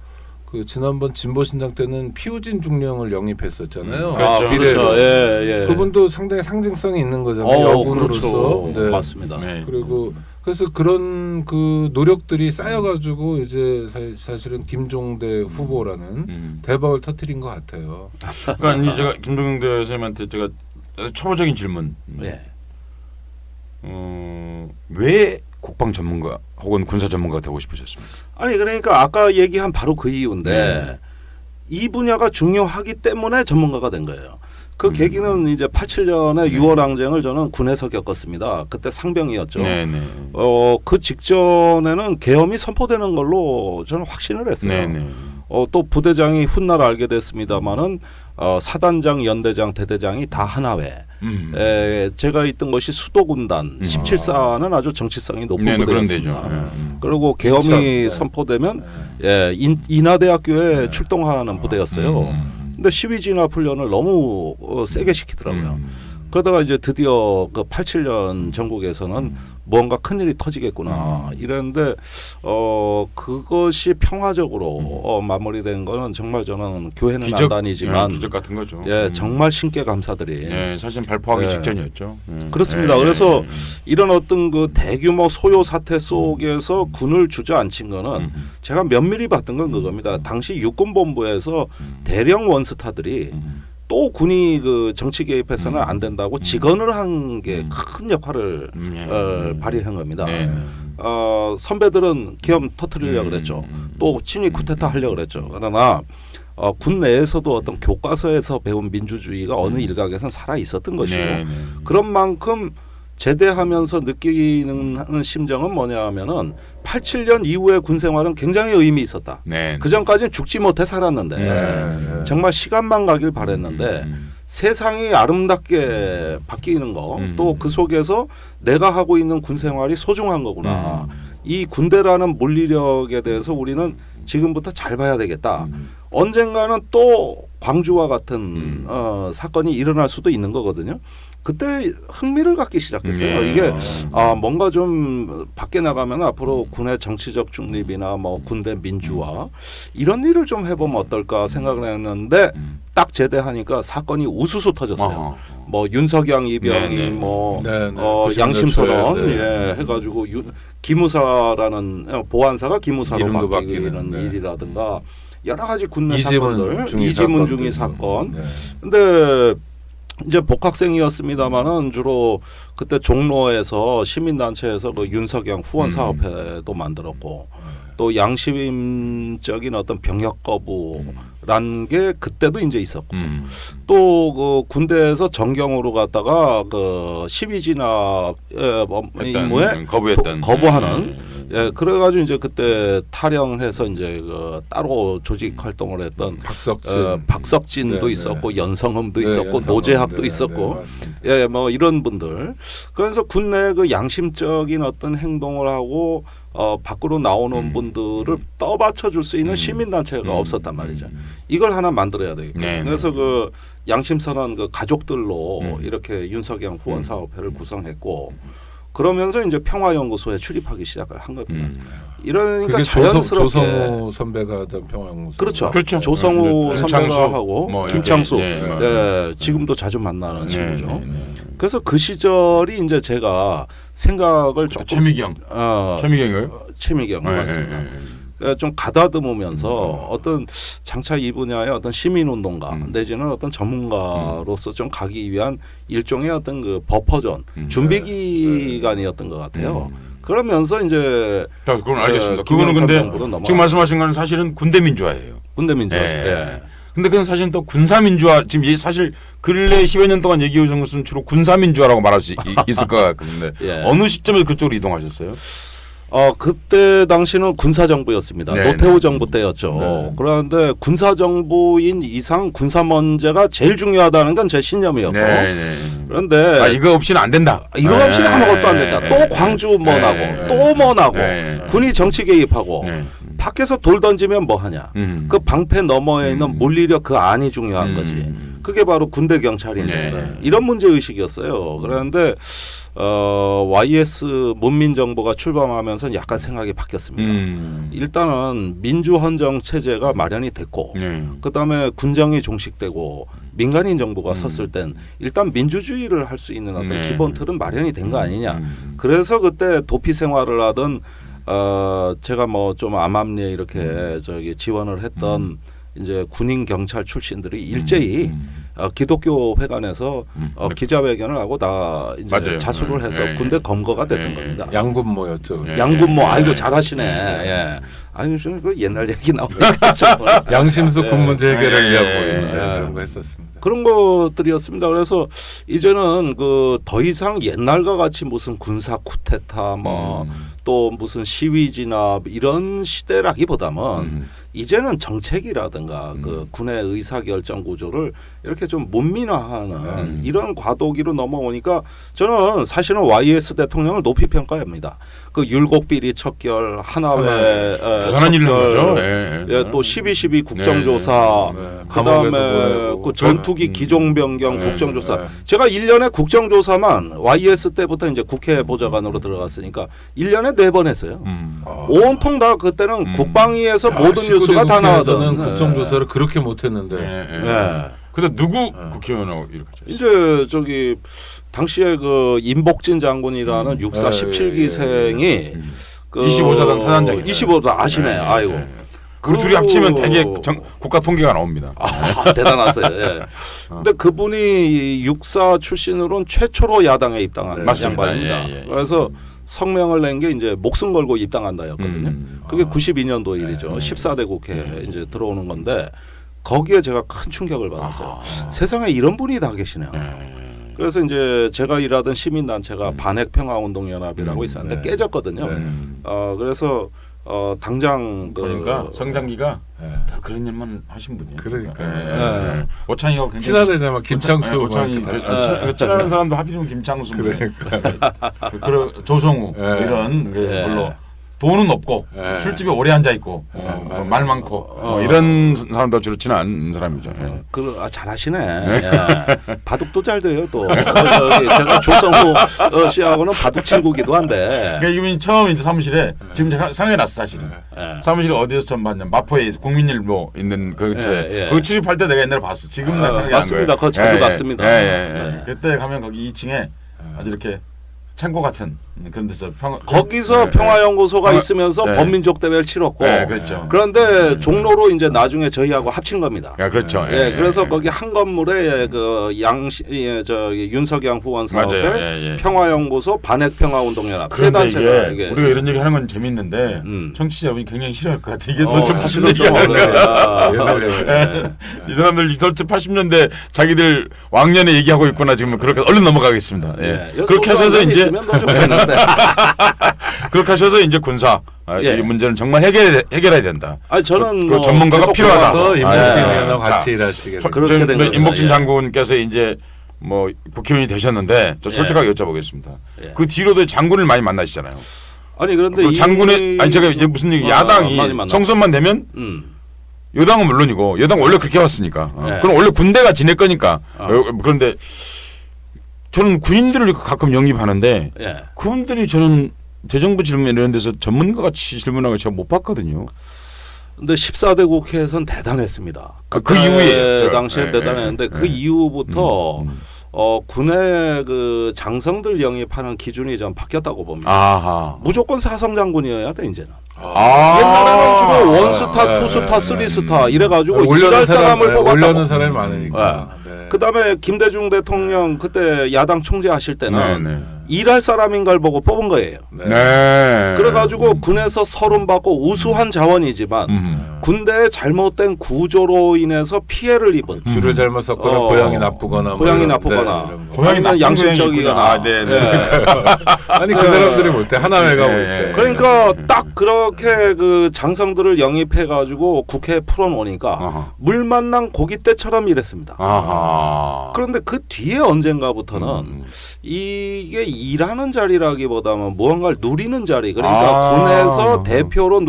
지난번 진보신당 때는 피우진 중령을 영입했었잖아요. 그렇죠. 그분도 상당히 상징성이 있는 거잖아요. 여군으로서. 그렇죠. 맞습니다. 그리고 그래서 그런 그 노력들이 쌓여가지고 이제 사실은 김종대 후보라는 대박을 터뜨린 것 같아요. 그러니까 제가 김종대 선생님한테 제가 초보적인 질문. 왜 국방 전문가 혹은 군사 전문가가 되고 싶으셨습니까? 아니 그러니까 아까 얘기한 바로 그 이유인데 이 분야가 중요하기 때문에 전문가가 된 거예요. 그 계기는 이제 87년에 6월 항쟁을 저는 군에서 겪었습니다. 그때 상병이었죠. 그 직전에는 계엄이 선포되는 걸로 저는 확신을 했어요. 또 부대장이 훗날 알게 됐습니다마는 사단장, 연대장, 대대장이 다 하나회. 제가 있던 것이 수도군단 17사는 아주 정치성이 높은 부대였습니다. 그리고 계엄이 선포되면 인하대학교에 출동하는 부대였어요. 근데 12진화 훈련을 너무 세게 시키더라고요. 그러다가 이제 드디어 그 87년 전국에서는 뭔가 큰일이 터지겠구나 이랬는데 그것이 평화적으로 마무리된 거는 정말 저는 교회는 안 다니지만 기적 같은 거죠. 정말 신께 감사드린. 사실 발포하기 직전이었죠. 그렇습니다. 그래서 이런 어떤 그 대규모 소요 사태 속에서 군을 주저앉힌 거는 제가 면밀히 봤던 건 그겁니다. 당시 육군본부에서 대령 원스타들이 또 군이 그 정치 개입해서는 안 된다고 직언을 한 게 큰 역할을 발휘한 겁니다. 선배들은 계엄 터뜨리려고 그랬죠. 또 친위 쿠데타 하려고 그랬죠. 그러나 군 내에서도 어떤 교과서에서 배운 민주주의가 어느 일각에서는 살아 있었던 것이고 그런 만큼 제대하면서 느끼는 심정은 뭐냐 하면은 87년 이후의 군 생활은 굉장히 의미 있었다. 그 전까지는 죽지 못해 살았는데 정말 시간만 가길 바랬는데 세상이 아름답게 바뀌는 거, 또 그 속에서 내가 하고 있는 군 생활이 소중한 거구나. 이 군대라는 물리력에 대해서 우리는 지금부터 잘 봐야 되겠다. 언젠가는 또 광주와 같은 사건이 일어날 수도 있는 거거든요. 그때 흥미를 갖기 시작했어요. 이게 뭔가 좀 밖에 나가면 앞으로 군의 정치적 중립이나 뭐 군대 민주화 이런 일을 좀 해보면 어떨까 생각을 했는데 딱 제대하니까 사건이 우수수 터졌어요. 뭐 윤석양 이병이 뭐 양심선언 해가지고 기무사라는 보안사가 기무사로 바뀌는 일이라든가 여러 가지 군내 사건들, 이지문 중위 사건. 근데 이제 복학생이었습니다마는 주로 그때 종로에서 시민단체에서 그 윤석양 후원 사업회도 만들었고 또 양심적인 어떤 병역 거부란 게 그때도 이제 있었고 또 그 군대에서 정경으로 갔다가 그 12진화 임무에 거부하는 그래가지고 이제 그때 탈영해서 이제 그 따로 조직 활동을 했던 박석진도 있었고 연성흠도 있었고 노재학도 있었고 뭐 이런 분들. 그래서 군내 그 양심적인 어떤 행동을 하고 밖으로 나오는 분들을 떠받쳐 줄 수 있는 시민단체가 없었단 말이죠. 이걸 하나 만들어야 되겠다. 그래서 그 양심선언 그 가족들로 이렇게 윤석양 후원사업회를 구성했고 그러면서 이제 평화연구소에 출입하기 시작을 한 겁니다. 이러니까 자연스럽게 조성우 선배가 하던 평화연구소. 그렇죠. 조성우 선배가 하고 김창수 지금도 자주 만나는 친구죠. 그래서 그 시절이 이제 제가 생각을 조금 최미경인가요? 최미경 맞습니다. 좀 가다듬으면서 어떤 장차 이 분야의 어떤 시민운동가 내지는 어떤 전문가로서 좀 가기 위한 일종의 어떤 그 버퍼존 준비 기간이었던 것 같아요. 그러면서 이제 그건 알겠습니다. 그거는 근데 지금 말씀하신 건 사실은 군대 민주화예요. 군대 민주화. 예. 근데 그건 사실은 또 군사 민주화 지금 사실 근래 10여 년 동안 얘기해 오신 것은 주로 군사 민주화라고 말할 수 있을 것 같은데 예. 어느 시점에 그쪽으로 이동하셨어요? 그때 당시는 군사정부였습니다. 네, 노태우 네. 정부 때였죠. 네. 그런데 군사정부인 이상 군사 문제가 제일 중요하다는 건 제 신념이었고. 네. 그런데 이거 없이는 안 된다. 이거 없이는 아무것도 안 된다. 또 광주 뭐 나고 또 뭐 나고 군이 정치 개입하고 밖에서 돌 던지면 뭐 하냐. 그 방패 너머에 있는 물리력 그 안이 중요한 거지. 그게 바로 군대 경찰인데 이런 문제 의식이었어요. 그런데 YS 문민정부가 출범하면서 약간 생각이 바뀌었습니다. 일단은 민주헌정 체제가 마련이 됐고 그다음에 군정이 종식되고 민간인 정부가 섰을 땐 일단 민주주의를 할 수 있는 어떤 기본 틀은 마련이 된 거 아니냐. 그래서 그때 도피 생활을 하던 제가 뭐 좀 암암리에 이렇게 지원을 했던 이제 군인 경찰 출신들이 일제히 기독교 회관에서 기자회견을 하고 다 이제 맞아요. 자수를 해서 군대 검거가 됐던 겁니다. 양군모였죠. 양군모 아이고 잘하시네. 예. 아니 그 옛날 얘기 나오니까 양심수 군 문제 해결을 위하고 그런 거 했었습니다. 그런 것들이었습니다. 그래서 이제는 그 더 이상 옛날과 같이 무슨 군사 쿠데타 뭐 또 무슨 시위 진압 이런 시대라기보다는 이제는 정책이라든가 그 군의 의사결정 구조를 이렇게 좀 문민화하는 이런 과도기로 넘어오니까 저는 사실은 YS 대통령을 높이 평가합니다. 그 율곡비리 척결 하나회 대단한 일을 한 거죠. 또 12.12 국정조사 그다음에 그 전투기 기종 변경 국정조사 제가 1년에 국정조사만 YS 때부터 이제 국회 보좌관으로 들어갔으니까 1년에 4번 했어요. 온통 다 그때는 국방위에서 모든 뉴스가 다 나오던 국정조사를 그렇게 못했는데. 근데 누구 국회의원하고 이렇게 이제 당시에 그 임복진 장군이라는 육사 17기생이 그 25사단 사단장이에요. 25사 아시네. 아이고. 그 둘이 합치면 되게 국가 통계가 나옵니다. 대단하세요. 예. 근데 그분이 육사 출신으로는 최초로 야당에 입당한 양반입니다. 그래서 성명을 낸 게 이제 목숨 걸고 입당한다였거든요. 그게 92년도 일이죠. 14대 국회에 이제 들어오는 건데 거기에 제가 큰 충격을 받았어요. 세상에 이런 분이 다 계시네요. 그래서 이제 제가 일하던 시민단체가 반핵평화운동연합이라고 있었는데 깨졌거든요. 그래서 당장 그러니까 성장기가 다 그런 일만 하신 분이에요. 그러니까 오창이가 굉장히 친하대잖아. 김창수 오창이 친하는 사람도 하필이면 김창수 그러니까 조성우 이런 물론 돈은 없고 술집에 오래 앉아 있고 말 많고 이런 사람도 좋지는 않은 사람이죠. 잘하시네. 바둑도 잘 돼요 또. 제가 조성우 씨하고는 바둑 친구기도 한데. 그러니까 이분이 처음 이제 사무실에 지금 제가 생각이 났어 사실은. 사무실에 어디에서 처음 봤냐 마포에 국민일보 있는 그 출입할 때 내가 옛날에 봤어. 지금 나 생각이 안 맞습니다. 그거 자주 봤습니다. 그때 가면 거기 2층에 아주 이렇게 창고 같은 그런 데서 거기서 평화연구소가 있으면서 범민족 대회를 치렀고 그렇죠. 그런데 종로로 이제 나중에 저희하고 합친 겁니다. 그렇죠. 그래서 거기 한 건물에 그 윤석영 후원 사업회 평화연구소 반핵평화운동연합 세 단체가 우리가 이런 얘기 하는 건 재밌는데 청취자 여러분이 굉장히 싫어할 것 같아. 이게 사실은 좀 어려워요. 이 사람들 80년대 자기들 왕년에 얘기하고 있구나 지금 그렇게 얼른 넘어가겠습니다. 그렇게 하셔서 이제 그렇게 하셔서 이제 군사 이 문제는 정말 해결해야 된다. 저는 그 전문가가 필요하다. 임복진 의원하고 같이 일하시겠다. 그렇게 된 겁니다. 임복진 장군께서 이제 뭐 국회의원이 되셨는데 저 솔직하게 여쭤보겠습니다. 그 뒤로도 장군을 많이 만나시잖아요. 아니 그런데 그 장군의 제가 이제 무슨 얘기 야당이 총선만 되면 여당은 물론이고 여당 원래 그렇게 해왔으니까 그럼 원래 군대가 지낼 거니까 그런데 저는 군인들을 가끔 영입하는데 그분들이 저는 대정부 질문 이런 데서 전문가 같이 질문하고 제가 못 봤거든요. 근데 14대 국회에서는 대단했습니다. 그 이후에 당시에 대단했는데 그 이후부터 군의 그 장성들 영입하는 기준이 좀 바뀌었다고 봅니다. 아하. 무조건 사성 장군이어야 돼 이제는. 아. 옛날에는 지금 원스타, 투스타, 쓰리스타 이래가지고 일할 사람을 뽑았다고. 올려는 사람이 많으니까. 그다음에 김대중 대통령 그때 야당 총재 하실 때는 네네. 일할 사람인 걸 보고 뽑은 거예요. 네. 그래가지고 군에서 서름 받고 우수한 자원이지만 군대의 잘못된 구조로 인해서 피해를 입은 줄을 잘못 섰거나 고양이 나쁘거나 고양이 뭐 나쁘거나 고양이 아니면 양심적이거나 아, 네. 아니 그 사람들이 볼 때 하나회가 볼 때. 그러니까 딱 그렇게 그 장성들을 영입해 가지고 국회에 풀어놓으니까 아하. 물 만난 고깃대처럼 일했습니다. 아하. 그런데 그 뒤에 언젠가부터는 이게 일하는 자리라기보다는 무언가를 누리는 자리. 그러니까 군에서 대표로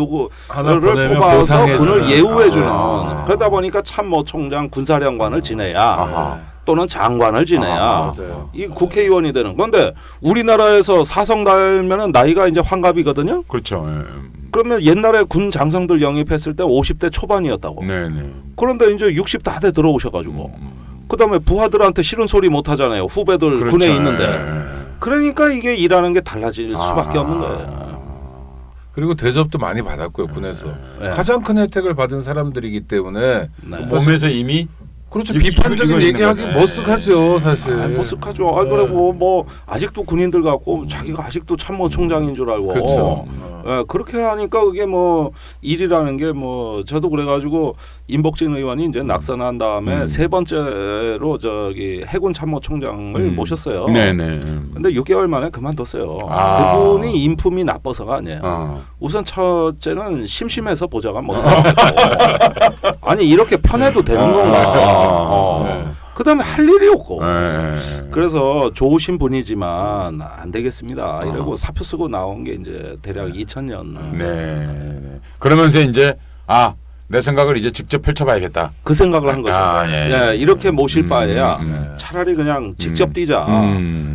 하나 누구를 보내면 뽑아서 보상해주는. 군을 예우해주는. 그러다 보니까 참모총장 군사령관을 지내야 또는 장관을 지내야 맞아요. 이 국회의원이 되는 건데 우리나라에서 사성 달면은 나이가 이제 환갑이거든요. 그렇죠. 그러면 옛날에 군 장성들 영입했을 때 50대 초반이었다고. 네네. 그런데 이제 60 다 돼 들어오셔가지고 그다음에 부하들한테 싫은 소리 못 하잖아요. 후배들 그렇죠. 군에 있는데. 그러니까 이게 일하는 게 달라질 수밖에 없는 거예요. 그리고 대접도 많이 받았고요 군에서 가장 큰 혜택을 받은 사람들이기 때문에 몸에서 이미 그렇죠. 이거 비판적인 있는 얘기하기 거네. 머쓱하죠 사실. 머쓱하죠. 그리고 뭐 아직도 군인들 갖고 자기가 아직도 참모총장인 줄 알고. 그렇죠. 그렇게 하니까 그게 뭐 일이라는 게 뭐 저도 그래가지고 임복진 의원이 이제 낙선한 다음에 세 번째로 저기 해군 참모총장을 모셨어요. 네네. 근데 6개월 만에 그만뒀어요. 아. 그분이 인품이 나빠서가 아니에요. 우선 첫째는 심심해서 보좌관 못 하고 아니 이렇게 편해도 되는 건가. 그다음에 할 일이 없고. 그래서 좋으신 분이지만 안 되겠습니다. 이러고 사표 쓰고 나온 게 이제 대략 2000년. 네. 그러면서 이제 내 생각을 이제 직접 펼쳐봐야겠다. 그 생각을 한 거죠. 예. 이렇게 모실 바에야 차라리 그냥 직접 뛰자.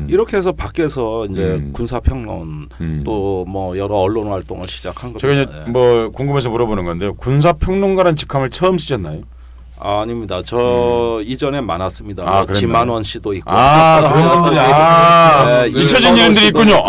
이렇게 해서 밖에서 이제 군사평론 또 뭐 여러 언론 활동을 시작한 거죠. 제가 이제 뭐 궁금해서 물어보는 건데 군사평론가라는 직함을 처음 쓰셨나요? 아닙니다. 저 이전에 많았습니다. 뭐 지만원 씨도 있고. 그런 분들이 잊혀진 이름들이 있군요.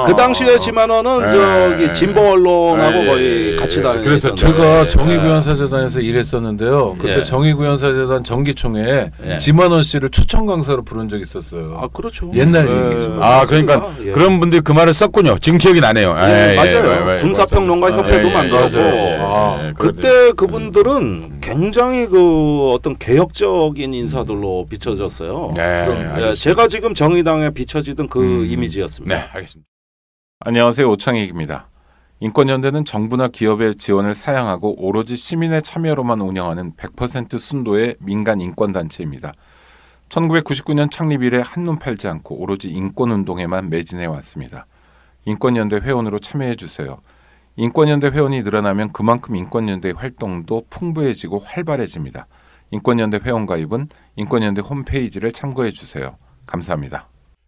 그 당시에 지만원은 저기 진보 언론하고 거의 같이 다니는. 그래서 제가 정의구현사재단에서 일했었는데요. 그때 정의구현사재단 정기총회에 지만원 씨를 초청 강사로 부른 적이 있었어요. 그렇죠. 옛날 얘기죠. 그러니까 그런 분들이 그 말을 썼군요. 지금 기억이 나네요. 맞아요. 군사평론가 협회도 만들었고 그때 그분들은 굉장히 그 어떤 개혁적인 인사들로 비춰졌어요. 제가 지금 정의당에 비춰지던 그 이미지였습니다. 네, 알겠습니다. 안녕하세요. 오창익입니다. 인권연대는 정부나 기업의 지원을 사양하고 오로지 시민의 참여로만 운영하는 100% 순도의 민간 인권단체입니다. 1999년 창립 이래 한눈 팔지 않고 오로지 인권운동에만 매진해 왔습니다. 인권연대 회원으로 참여해 주세요. 인권연대 회원이 늘어나면 그만큼 인권연대의 활동도 풍부해지고 활발해집니다. 인권연대 회원 가입은 인권연대 홈페이지를 참고해 주세요. 감사합니다.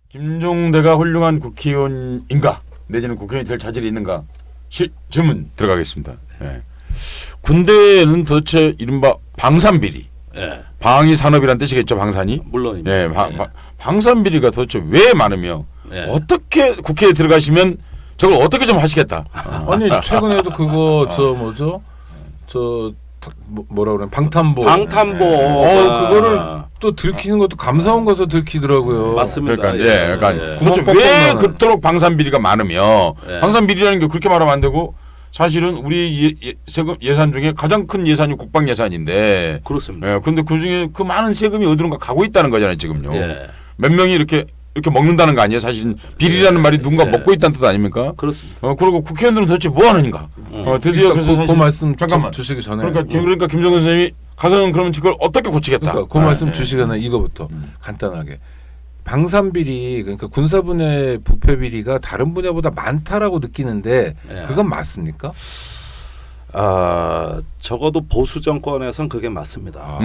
김종대가 훌륭한 국회의원인가 내지는 국회의원이 될 자질이 있는가 질문 들어가겠습니다. 군대는 도대체 이른바 방산비리 방위 산업이란 뜻이겠죠. 방산이 물론입니다. 방산비리가 도대체 왜 많으며 어떻게 국회에 들어가시면 저걸 어떻게 좀 하시겠다. 아니 최근에도 그거 뭐라 그래 방탄보 그거를 또 들키는 것도 감사원 가서 들키더라고요. 맞습니다. 그러니까 왜 그토록 방산비리가 많으며 방산비리라는 게 그렇게 말하면 안 되고 사실은 우리 세금 예산 중에 가장 큰 예산이 국방 예산인데 그렇습니다. 그런데 그 중에 그 많은 세금이 어디론가 가고 있다는 거잖아요 지금요. 몇 명이 이렇게 먹는다는 거 아니에요? 사실 비리라는 말이 누군가 먹고 있다는 뜻 아닙니까? 그렇습니다. 그리고 국회의원들은 도대체 뭐 하는가? 드디어 그래서 그 말씀 잠깐만 주시기 전에 그러니까 김정은 선생님이 가서는 그러면 그걸 어떻게 고치겠다? 그 말씀 주시기 전에 이거부터 간단하게 방산비리 그러니까 군사분야 부패 비리가 다른 분야보다 많다라고 느끼는데 그건 맞습니까? 적어도 보수 정권에선 그게 맞습니다.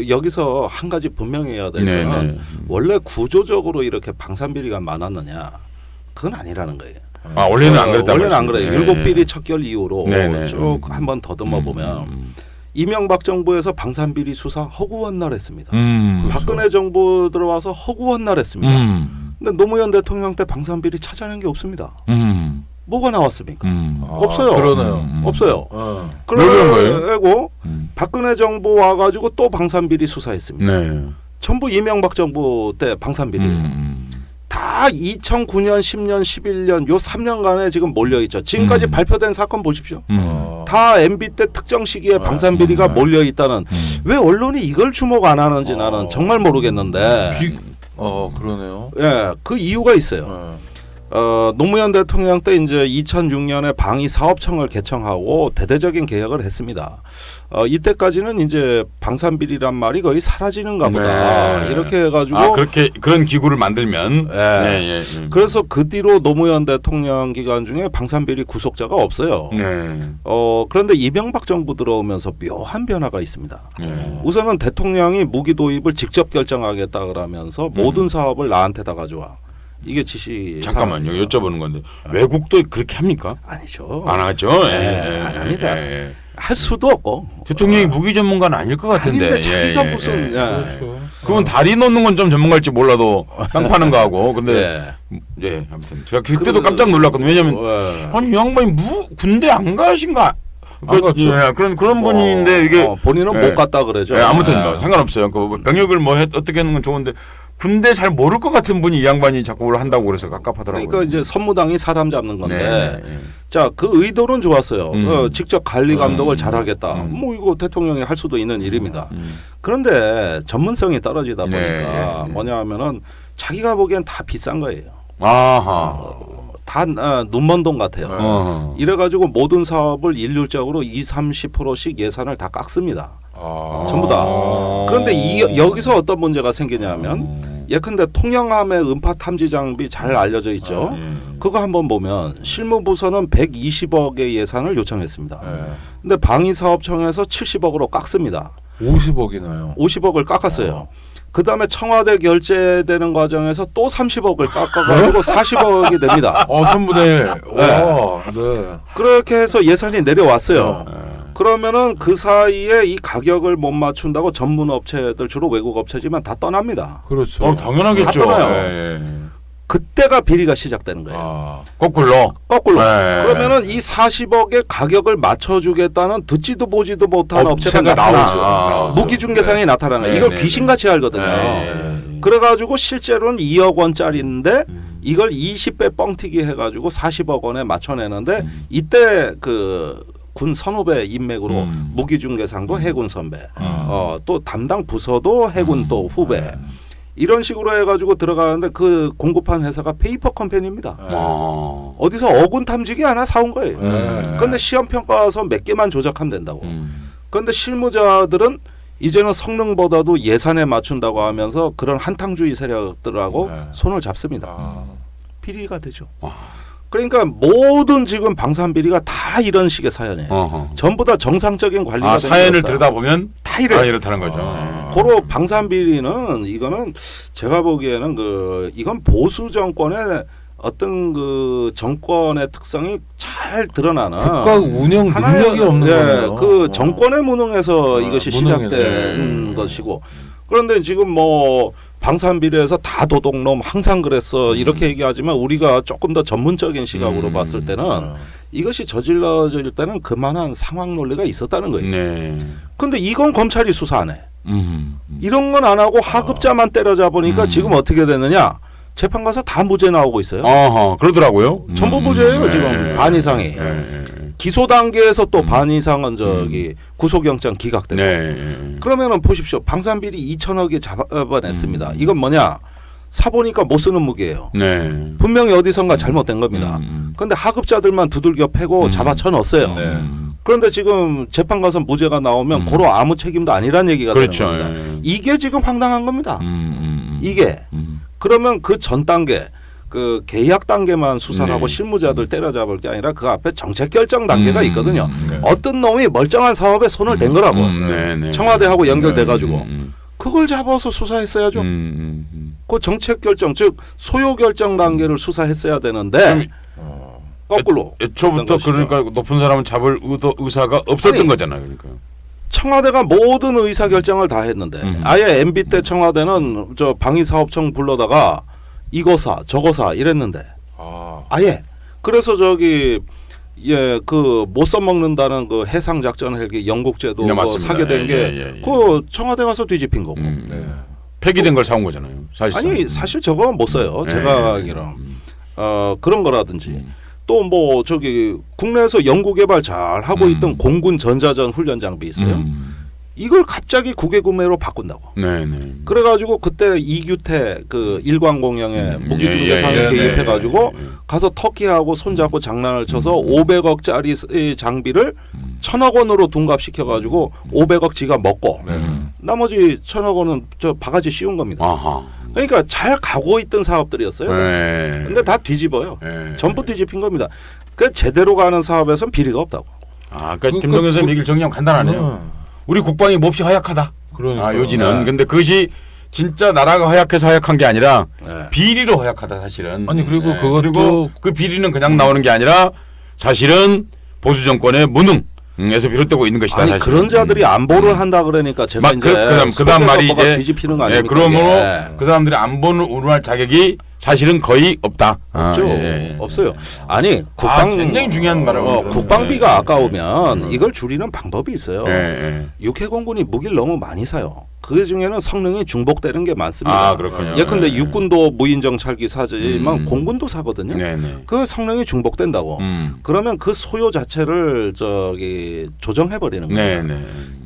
여기서 한 가지 분명히 해야 될 거는 원래 구조적으로 이렇게 방산비리가 많았느냐 그건 아니라는 거예요. 원래는 안 그랬다. 원래는 안 그래요. 7비리 척결 이후로 쭉 한번 더듬어 보면 이명박 정부에서 방산비리 수사 허구한 날 했습니다. 박근혜 정부 들어와서 허구한 날 했습니다. 근데 노무현 대통령 때 방산비리 찾아낸 게 없습니다. 뭐가 나왔습니까? 없어요. 그러네요. 없어요. 그러고 박근혜 정부 와가지고 또 방산비리 수사했습니다. 네. 전부 이명박 정부 때 방산비리. 다 2009년, 10년, 11년 요 3년간에 지금 몰려 있죠. 지금까지 발표된 사건 보십시오. 다 MB 때 특정 시기에 방산비리가 몰려 있다는. 왜 언론이 이걸 주목 안 하는지 나는 정말 모르겠는데. 그러네요. 예, 그 이유가 있어요. 노무현 대통령 때 이제 2006년에 방위 사업청을 개청하고 대대적인 개혁을 했습니다. 이때까지는 이제 방산비리란 말이 거의 사라지는가 보다. 네. 이렇게 해가지고. 그렇게 그런 기구를 만들면. 네. 그래서 그 뒤로 노무현 대통령 기간 중에 방산비리 구속자가 없어요. 네. 그런데 이명박 정부 들어오면서 묘한 변화가 있습니다. 우선은 대통령이 무기 도입을 직접 결정하겠다 그러면서 모든 사업을 나한테다 가져와. 이게 지시. 잠깐만요. 여쭤보는 건데 외국도 그렇게 합니까? 아니죠. 안 하죠. 안 합니다. 할 수도 없고. 대통령이 무기 전문가는 아닐 것 같은데. 아닌데 자기가 무슨. 그렇죠. 그건 다리 놓는 건 좀 전문가일지 몰라도 땅 파는 거하고. 근데 아무튼 제가 그때도 깜짝 놀랐거든요. 왜냐하면 아니 이 양반이 군대 안 가신가? 안 갔죠. 그런 분인데 이게 본인은 못 갔다 그러죠. 아무튼 뭐 상관없어요. 그 병역을 뭐 어떻게 하는 건 좋은데 군대 잘 모를 것 같은 분이 이 양반이 자꾸 뭘 한다고 그래서 깝깝하더라고요. 그러니까 이제 선무당이 사람 잡는 건데. 네. 자, 그 의도는 좋았어요. 직접 관리 감독을 잘하겠다. 뭐 이거 대통령이 할 수도 있는 일입니다. 그런데 전문성이 떨어지다 보니까 뭐냐 하면은 자기가 보기엔 다 비싼 거예요. 아하. 다 눈먼 돈 같아요. 이래가지고 모든 사업을 일률적으로 20-30%씩 예산을 다 깎습니다. 전부 다. 그런데 여기서 어떤 문제가 생기냐면 예컨대 통영함의 음파 탐지 장비 잘 알려져 있죠. 그거 한번 보면 실무부서는 120억의 예산을 요청했습니다. 근데 방위사업청에서 70억으로 깎습니다. 50억이나요. 50억을 깎았어요. 그 다음에 청와대 결제되는 과정에서 또 30억을 깎아가지고 40억이 됩니다. 3분의 1. 네. 그렇게 해서 예산이 내려왔어요. 그러면은 그 사이에 이 가격을 못 맞춘다고 전문 업체들 주로 외국 업체지만 다 떠납니다. 그렇죠. 당연하겠죠. 다 떠나요. 그때가 비리가 시작되는 거예요. 거꾸로. 그러면은 이 40억의 가격을 맞춰주겠다는 듣지도 보지도 못한 업체가 나오죠. 무기중개상이 나타나는 거예요. 이걸 귀신같이 알거든요. 그래가지고 실제로는 2억 원짜리인데 이걸 20배 뻥튀기 해가지고 40억 원에 맞춰내는데 이때 군 선후배 인맥으로 무기중개상도 해군 선배, 또 담당 부서도 해군 또 후배. 이런 식으로 해가지고 들어가는데 그 공급한 회사가 페이퍼 컴퍼니입니다. 어디서 어군 탐지기 하나 사온 거예요. 그런데 시험 평가서 몇 개만 조작하면 된다고. 그런데 실무자들은 이제는 성능보다도 예산에 맞춘다고 하면서 그런 한탕주의 세력들하고 손을 잡습니다. 비리가 되죠. 그러니까 모든 지금 방산비리가 다 이런 식의 사연이에요. 전부 다 정상적인 관리가 사연을 들여다보면 다 이렇다는 거죠. 고로 방산비리는 이거는 제가 보기에는 이건 보수 정권의 어떤 그 정권의 특성이 잘 드러나는 국가 운영 능력이 없는 거예요. 그 정권의 무능에서 이것이 시작된 것이고 그런데 지금 뭐 방산비리에서 다 도둑놈 항상 그랬어 이렇게 얘기하지만 우리가 조금 더 전문적인 시각으로 봤을 때는 이것이 저질러질 때는 그만한 상황 논리가 있었다는 거예요. 그런데 이건 검찰이 수사 안 해. 이런 건 안 하고 하급자만 때려잡으니까 지금 어떻게 되느냐. 재판 가서 다 무죄 나오고 있어요. 그러더라고요. 전부 무죄예요. 지금 반 이상이. 기소 단계에서 또 반 이상은 구속영장 기각되고. 그러면은 보십시오. 방산비리 2천억이 잡아냈습니다. 이건 뭐냐. 사보니까 못 쓰는 무기예요. 분명히 어디선가 잘못된 겁니다. 그런데 하급자들만 두들겨 패고 잡아쳐 넣었어요. 그런데 지금 재판 가서 무죄가 나오면 고로 아무 책임도 아니란 얘기가 되는 겁니다. 이게 지금 황당한 겁니다. 이게. 그러면 그 전 단계 그 계약 단계만 수사를 하고 실무자들 때려잡을 게 아니라 그 앞에 정책 결정 단계가 있거든요. 어떤 놈이 멀쩡한 사업에 손을 댄 거라고. 청와대하고 연결돼 가지고 그걸 잡아서 수사했어야죠. 그 정책 결정 즉 소요 결정 단계를 수사했어야 되는데 거꾸로. 애초부터 그러니까 높은 사람은 잡을 의사가 없었던 거잖아요. 그러니까. 청와대가 모든 의사 결정을 다 했는데 아예 MB 때 청와대는 저 방위사업청 불러다가 이거 사 저거 사 이랬는데 아예 그래서 저기 그 못 써먹는다는 그 해상 작전 헬기 영국제도 네, 그 사게 된 게 그 청와대 가서 뒤집힌 거고 폐기된 걸 사온 거잖아요. 사실상. 아니 사실 저거 못 써요. 제가 알기로 그런 거라든지. 또 뭐 저기 국내에서 연구 개발 잘 하고 있던 공군 전자전 훈련 장비 있어요. 이걸 갑자기 국외 구매로 바꾼다고. 네네. 그래가지고 그때 이규태 그 일광공영의 무기 중개상에 개입해가지고 가서 터키하고 손잡고 장난을 쳐서 500억짜리 장비를 1,000억 원으로 둔갑시켜가지고 500억 지가 먹고 나머지 1,000억 원은 저 바가지 씌운 겁니다. 아하. 그러니까 잘 가고 있던 사업들이었어요. 네. 근데 다 뒤집어요. 네. 전부 뒤집힌 겁니다. 그 제대로 가는 사업에서는 비리가 없다고. 그러니까 김동연 선생님 얘기를 정리하면 간단하네요. 우리 국방이 몹시 허약하다. 그러니까. 요지는. 네. 근데 그것이 진짜 나라가 허약해서 허약한 게 아니라 비리로 허약하다 사실은. 아니 그리고 그리고 그 비리는 그냥 나오는 게 아니라 사실은 보수 정권의 무능. 에서 비롯되고 있는 것이다. 아니 사실. 그런 자들이 안보를 한다 그러니까 제가 이제 그다음 말이 이제 뒤집히는 거 아닙니까? 그러므로 그 사람들이 안보를 운운할 자격이 사실은 거의 없다. 없죠. 없어요. 아니 국방 굉장히 중요한 말이에요. 국방비가 아까우면 이걸 줄이는 방법이 있어요. 육해공군이 무기를 너무 많이 사요. 그 중에는 성능이 중복되는 게 많습니다. 그렇군요. 예컨대 육군도 무인정찰기 사지만 공군도 사거든요. 그 성능이 중복된다고. 그러면 그 소요 자체를 저기 조정해 버리는 거예요.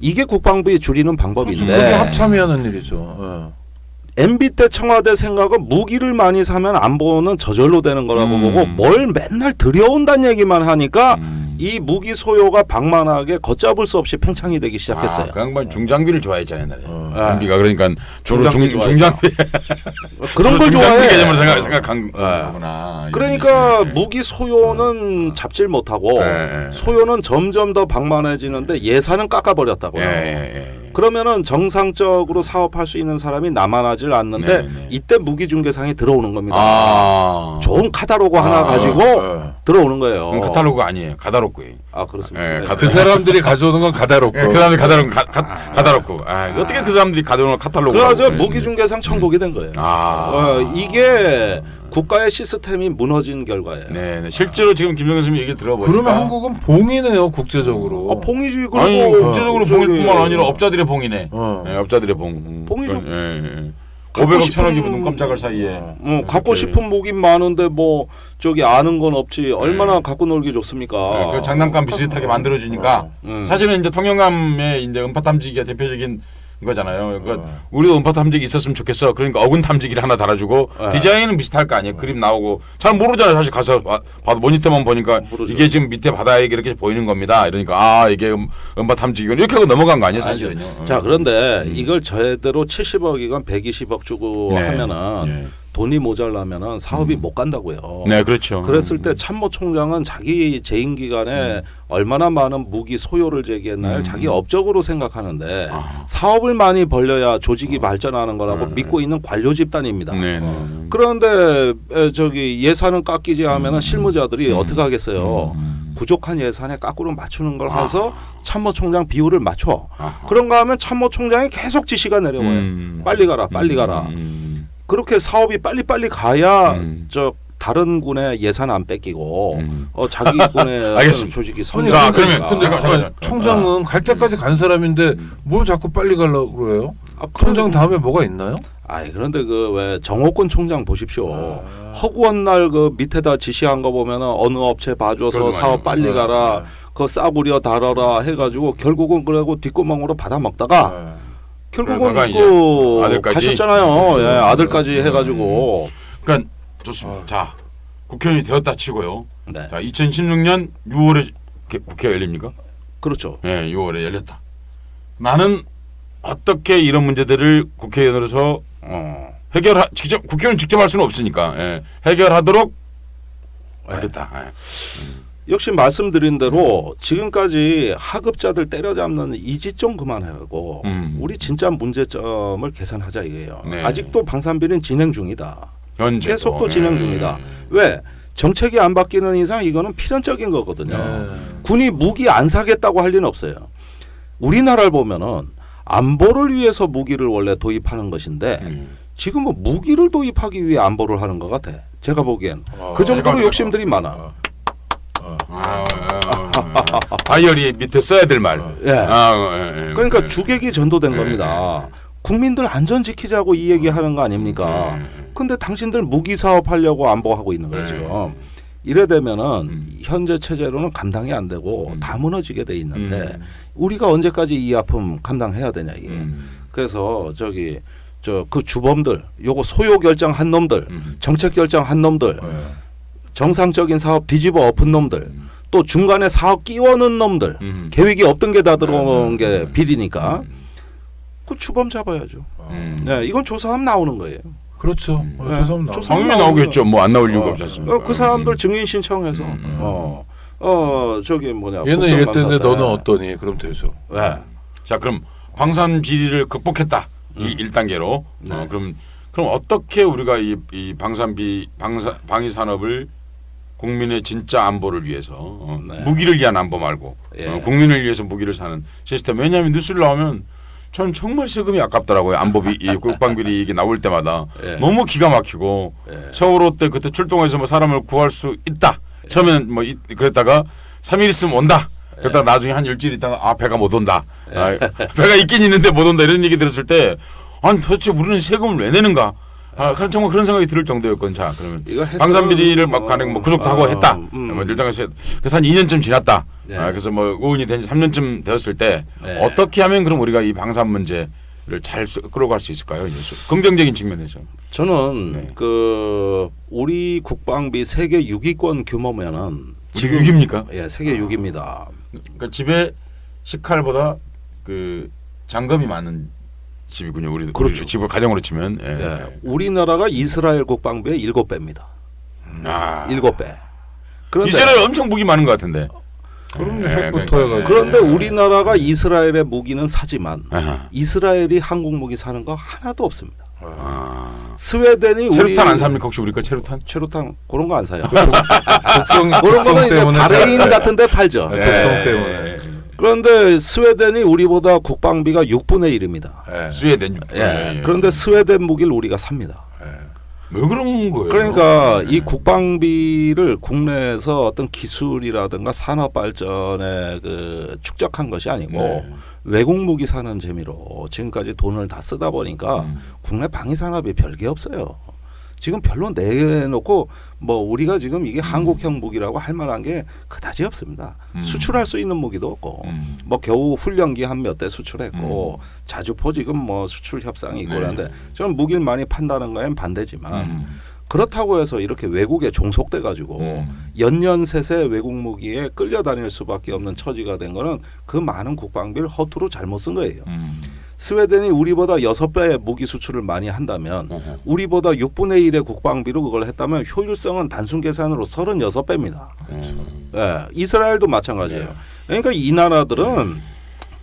이게 국방비 줄이는 방법인데. 그게 합참이하는 일이죠. MB 때 청와대 생각은 무기를 많이 사면 안보는 저절로 되는 거라고 보고 뭘 맨날 들여온다는 얘기만 하니까 이 무기 소요가 방만하게 걷잡을 수 없이 팽창이 되기 시작했어요. 그 양반 중장비를 좋아했잖아요. MB가 그러니까 주로 중장비 그런 걸 좋아해. 개념으로 생각한 거구나. 그러니까 무기 소요는 잡질 못하고 소요는 점점 더 방만해지는데 예산은 깎아버렸다고요. 그러면은 정상적으로 사업할 수 있는 사람이 남아나질 않는데 이때 무기중개상이 들어오는 겁니다. 좋은 카탈로그 하나 가지고 들어오는 거예요. 카탈로그 아니에요. 가다로그예요. 그렇습니다. 그 사람들이 가져오는 건 가다롭고. 그 사람들이 가다로그 가다로그. 어떻게 그 사람들이 가져오는 카탈로그? 그래서 무기중개상 천국이 된 거예요. 이게 국가의 시스템이 무너진 결과예요. 실제로 지금 김정은 선생님 얘기 들어보니까 그러면 한국은 봉이네요 국제적으로. 봉이지. 그리고 아니 국제적으로 봉일뿐만 아니라 업자들의 봉이네. 업자들의 봉. 봉이죠. 500억 1,000억이면 눈 깜짝할 사이에. 갖고 싶은 무기 많은데 뭐 저기 아는 건 없지 얼마나 갖고 놀기 좋습니까? 그 장난감 비슷하게 만들어주니까 사실은 이제 통영함의 이제 음파 탐지기가 대표적인 거잖아요. 그러니까 우리도 음파 탐지기 있었으면 좋겠어. 그러니까 어군 탐지기를 하나 달아주고 디자인은 비슷할 거 아니에요. 그림 나오고 잘 모르잖아요. 사실 가서 봐도 모니터만 보니까 모르죠. 이게 지금 밑에 바다에 이렇게 보이는 겁니다. 이러니까 이게 음파 탐지기군 이렇게 하고 넘어간 거 아니에요, 사실은요. 자 그런데 이걸 제대로 70억이건 120억 주고 하면은. 돈이 모자라면은 사업이 못 간다고요. 네, 그렇죠. 그랬을 때 참모총장은 자기 재임 기간에 얼마나 많은 무기 소요를 제기했나요? 자기 업적으로 생각하는데 사업을 많이 벌려야 조직이 발전하는 거라고 믿고 있는 관료 집단입니다. 그런데 저기 예산은 깎이지 하면은 실무자들이 어떻게 하겠어요? 부족한 예산에 까꾸로 맞추는 걸 해서 참모총장 비율을 맞춰. 그런가 하면 참모총장이 계속 지시가 내려와요. 빨리 가라, 빨리 가라. 그렇게 사업이 빨리빨리 가야 저 다른 군의 예산 안 뺏기고 자기 군의 조직이 성장. 근데 총장은 갈 때까지 간 사람인데 뭘 자꾸 빨리 가려고 그래요? 총장 다음에 뭐가 있나요? 그런데 그 왜 정호권 총장 보십시오. 허구한 날 그 밑에다 지시한 거 보면은 어느 업체 봐줘서 사업 빨리 가라, 그 싸구려 다뤄라 해가지고 결국은 그러고 뒷구멍으로 받아 먹다가. 결국은 그 아들까지 가셨잖아요. 아들까지 해가지고. 그러니까 좋습니다. 자, 국회의원이 되었다 치고요. 자, 2016년 6월에 국회가 열립니까? 그렇죠. 6월에 열렸다. 나는 어떻게 이런 문제들을 국회의원으로서 직접 국회의원 직접 할 수는 없으니까 해결하도록 하겠다. 역시 말씀드린 대로 지금까지 하급자들 때려잡는 이 짓 좀 그만하고 우리 진짜 문제점을 개선하자 이거예요. 아직도 방산비리는 진행 중이다. 계속 또 진행 중이다. 왜? 정책이 안 바뀌는 이상 이거는 필연적인 거거든요. 군이 무기 안 사겠다고 할 리는 없어요. 우리나라를 보면은 안보를 위해서 무기를 원래 도입하는 것인데 지금은 무기를 도입하기 위해 안보를 하는 것 같아. 제가 보기엔 그 정도로 욕심들이 많아. 다이어리 밑에 써야 될 말. 그러니까 주객이 전도된 겁니다. 국민들 안전 지키자고 이 얘기하는 거 아닙니까? 근데 당신들 무기 사업 하려고 안보하고 있는 거예요 지금. 이래 되면은 현재 체제로는 감당이 안 되고 다 무너지게 돼 있는데 우리가 언제까지 이 아픔 감당해야 되냐 이게. 그래서 그 주범들, 요거 소요 결정한 놈들, 정책 결정한 놈들, 정상적인 사업 뒤집어 엎은 놈들, 또 중간에 사업 끼워넣은 놈들, 계획이 없던 게 다 들어온 게 비리니까 그 주범 잡아야죠. 네, 이건 조사하면 나오는 거예요. 그렇죠. 조사하면 당연히 나오겠죠. 뭐 안 나올 이유가 없지 않습니까? 그 사람들 증인 신청해서 얘는 이랬는데 너는 어떠니? 그럼 되죠. 네. 자, 그럼 방산 비리를 극복했다. 이 1단계로. 그럼 어떻게 우리가 이 방위 산업을 국민의 진짜 안보를 위해서 무기를 위한 안보 말고 국민을 위해서 무기를 사는 시스템. 왜냐하면 뉴스를 나오면 저는 정말 세금이 아깝더라고요. 안보비, 이 국방비리 이게 나올 때마다 너무 기가 막히고 세월호 때 그때 출동해서 뭐 사람을 구할 수 있다. 처음에는 뭐 그랬다가 3일 있으면 온다. 그러다가 나중에 한 일주일 있다가 배가 못 온다. 배가 있긴 있는데 못 온다 이런 얘기 들었을 때 아니 도대체 우리는 세금을 왜 내는가? 정말 그런 생각이 들 정도였건. 자, 그러면 방산 비리를 막 가는 뭐 구속하고 했다. 뭐 일당에서 그래서 한 2년쯤 지났다. 그래서 뭐 의원이 된 지 3년쯤 되었을 때 어떻게 하면 그럼 우리가 이 방산 문제를 잘 끌어갈 수 있을까요? 긍정적인 측면에서. 저는 우리 국방비 세계 6위권 규모면은 지금 6위입니까? 예, 세계 6위입니다. 그러니까 집에 식칼보다 그 잔금이 많은 집이군요. 우리 그렇죠. 집을 가정으로 치면 우리나라가 이스라엘 국방비의 7배입니다. 7배. 그런데 이스라엘 엄청 무기 많은 것 같은데. 그럼 핵부터 해가지고. 그런데 우리나라가 이스라엘의 무기는 사지만 이스라엘이 한국 무기 사는 거 하나도 없습니다. 스웨덴이 체류탄 안 삽니까? 혹시 우리 거 체류탄? 체류탄 그런 거 안 사요. 그런 거는 이제 바레인 같은 데 팔죠. 독성 때문에. 그런데 스웨덴이 우리보다 국방비가 6분의 1입니다. 스웨덴. 그런데 스웨덴 무기를 우리가 삽니다. 왜 그런 거예요? 그러니까 이 국방비를 국내에서 어떤 기술이라든가 산업 발전에 축적한 것이 아니고 외국 무기 사는 재미로 지금까지 돈을 다 쓰다 보니까 국내 방위 산업이 별게 없어요. 지금 별로 내놓고 뭐 우리가 지금 이게 한국형 무기라고 할 만한 게 그다지 없습니다. 수출할 수 있는 무기도 없고 뭐 겨우 훈련기 한 몇 대 수출했고 자주포 지금 뭐 수출 협상이 있고 그런데 저는 무기를 많이 판다는 거엔 반대지만 그렇다고 해서 이렇게 외국에 종속돼 가지고 연년새새 외국 무기에 끌려다닐 수밖에 없는 처지가 된 거는 그 많은 국방비를 허투루 잘못 쓴 거예요. 스웨덴이 우리보다 6배 무기 수출을 많이 한다면 우리보다 6분의 1의 국방비로 그걸 했다면 효율성은 단순 계산으로 36배입니다. 이스라엘도 마찬가지예요. 그러니까 이 나라들은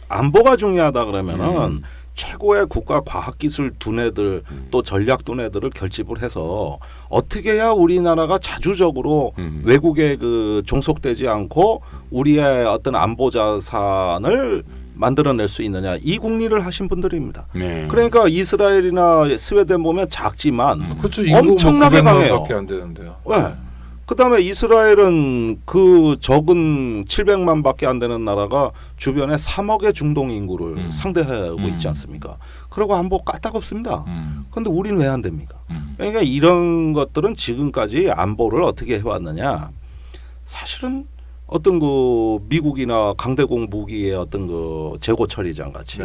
안보가 중요하다 그러면은 최고의 국가 과학기술 두뇌들 또 전략 두뇌들을 결집을 해서 어떻게 해야 우리나라가 자주적으로 외국에 종속되지 않고 우리의 어떤 안보 자산을 만들어낼 수 있느냐 이 국리를 하신 분들입니다. 그러니까 이스라엘이나 스웨덴 보면 작지만 그렇죠. 엄청나게 강해요. 밖에 안 되는데요. 그다음에 이스라엘은 그 적은 700만밖에 안 되는 나라가 주변에 3억의 중동 인구를 상대하고 있지 않습니까? 그리고 안보 까딱없습니다. 그런데 우리는 왜 안 됩니까? 그러니까 이런 것들은 지금까지 안보를 어떻게 해왔느냐? 사실은 어떤 미국이나 강대공 무기의 어떤 재고 처리장 같이